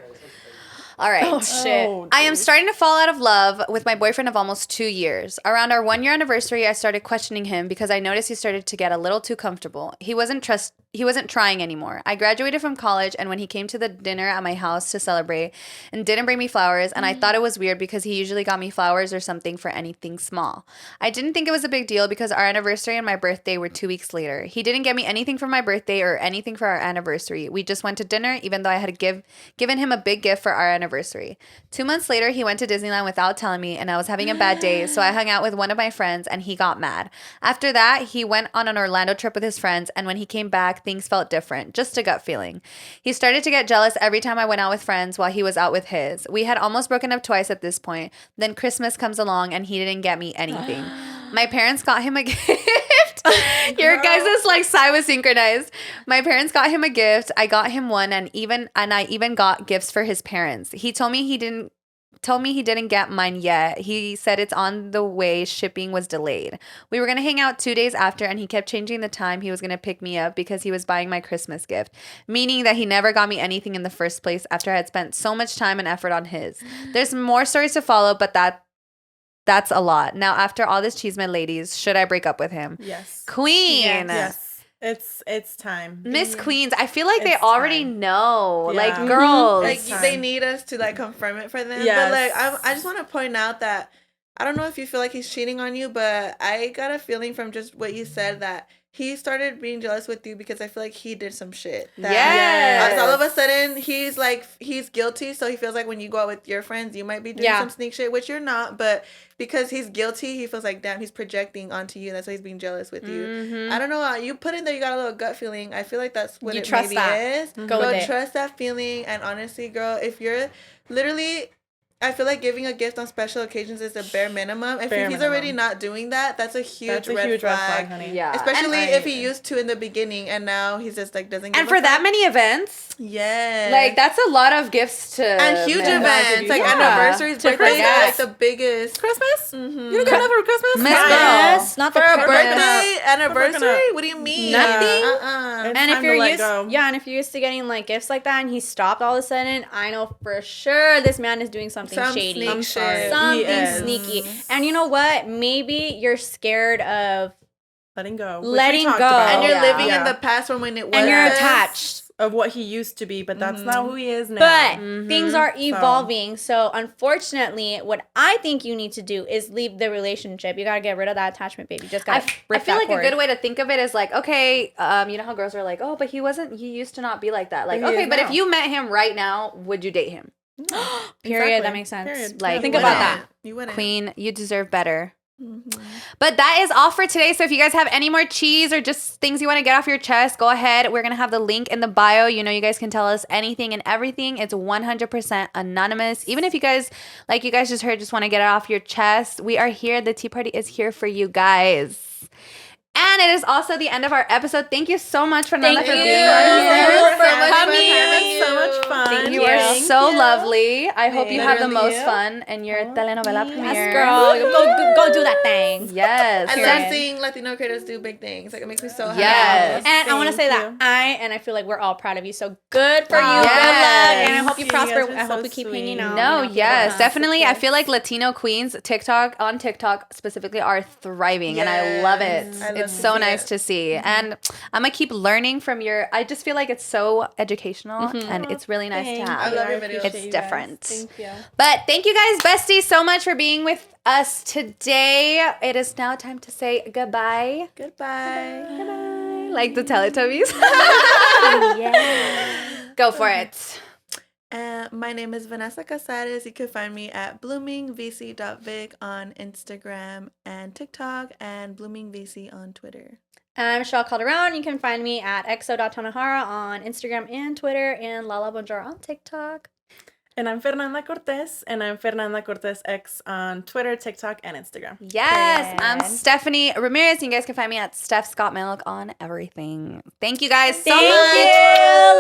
All right. Oh, shit. I am starting to fall out of love with my boyfriend of almost 2 years. Around our 1-year anniversary, I started questioning him because I noticed he started to get a little too comfortable. He wasn't trying anymore. I graduated from college, and when he came to the dinner at my house to celebrate and didn't bring me flowers, and I thought it was weird because he usually got me flowers or something for anything small. I didn't think it was a big deal because our anniversary and my birthday were 2 weeks later. He didn't get me anything for my birthday or anything for our anniversary. We just went to dinner, even though I had given him a big gift for our anniversary. 2 months later, he went to Disneyland without telling me, and I was having a bad day, so I hung out with one of my friends, and he got mad. After that, he went on an Orlando trip with his friends, and when he came back, things felt different, just a gut feeling. He started to get jealous every time I went out with friends while he was out with his. We had almost broken up twice at this point. Then Christmas comes along, and he didn't get me anything. My parents got him a gift. Your guys' like sigh was synchronized. My parents got him a gift. I got him one, and I even got gifts for his parents. He told me he didn't get mine yet. He said it's on the way. Shipping was delayed. We were going to hang out 2 days after, and he kept changing the time he was going to pick me up because he was buying my Christmas gift, meaning that he never got me anything in the first place after I had spent so much time and effort on his. There's more stories to follow, but that's a lot. Now, after all this cheese, my ladies, should I break up with him? Yes. Queen. Yes. It's time. Miss Queens, I feel like they It's already time. know. Yeah. Like, girls. Like, time. they need us to like confirm it for them. Yes. But like, I just want to point out that I don't know if you feel like he's cheating on you, but I got a feeling from just what you said that he started being jealous with you because I feel like he did some shit. Yes. All of a sudden, he's guilty, so he feels like when you go out with your friends, you might be doing some sneak shit, which you're not, but because he's guilty, he feels like, damn, he's projecting onto you. That's why he's being jealous with you. I don't know. You put in there, you got a little gut feeling. I feel like that's what it maybe is. Go with it. Trust that feeling. And honestly, girl, if you're literally... I feel like giving a gift on special occasions is the bare minimum. If he's already not doing that, that's a huge red flag, honey. Yeah. Especially if he used to in the beginning and now he's just like doesn't give And for that many events, yes. like that's a lot of gifts to and huge events like anniversaries, birthdays, like the biggest. Christmas? Mm-hmm. You don't get enough for Christmas? Miss Yes, not the For a Christmas. birthday, anniversary? What do you mean? Nothing? It's And if time you're to let used, go. and if you're used to getting like gifts like that, and he stopped all of a sudden, I know for sure this man is doing something Some shady. sneak shit. Something He is. sneaky. And you know what? Maybe you're scared of Letting go. Which Letting we talked go. about. And you're Yeah. living in Yeah. the past from when it was. and you're attached. Of what he used to be, but that's not who he is now. But things are evolving. So unfortunately, what I think you need to do is leave the relationship. You gotta get rid of that attachment, baby. You just gotta I feel like a good way to think of it is like, okay, you know how girls are like, oh, but he used to not be like that. Like, But he okay, is but now. if you met him right now, would you date him? Period. Exactly. That makes sense. Period. Like, Yeah. Think about that. You wouldn't. Queen, you deserve better. But that is all for today. So if you guys have any more cheese or just things you want to get off your chest, go ahead. We're going to have the link in the bio. You know, you guys can tell us anything and everything. It's 100% anonymous. Even if you guys, like you guys just heard, just want to get it off your chest, we are here. The tea party is here for you guys. And it is also the end of our episode. Thank you so much, Fernanda, for being on here. So much fun. You are so lovely. I hope you have the most fun in your telenovela premiere. Yes, girl. Go do that thing. Yes. I Period. love seeing Latino creators do big things. Like, it makes me so happy. Yes. And I want to say Thank that you. I feel like we're all proud of you. So good for you. Yes. Good luck. And I hope you You prosper. guys are I hope so we keep sweet. hanging out. No, you know, yes, keep definitely. I Yes. feel like Latino queens on TikTok specifically are thriving, and I love it. Yes. I love It's to so see nice it. to see. And I'm gonna keep learning from I just feel like it's so educational and it's really nice to Thank have. I love your you. videos. It's Appreciate you different. guys. Thank you. But thank you guys, besties, so much for being with us today. It is now time to say goodbye. Goodbye. Like the Teletubbies. Go for it. And my name is Vanessa Cazarez. You can find me at bloomingvc.vic on Instagram and TikTok, and bloomingvc on Twitter. I'm Michelle Calderon. You can find me at exo.tanahara on Instagram and Twitter, and Lala Bonjour on TikTok. And I'm Fernanda Cortes, and I'm Fernanda Cortes X on Twitter, TikTok, and Instagram. Yes, I'm Period. Stephanie Ramierez. You guys can find me at Steph Scott Milk on everything. Thank you guys so Thank much. you.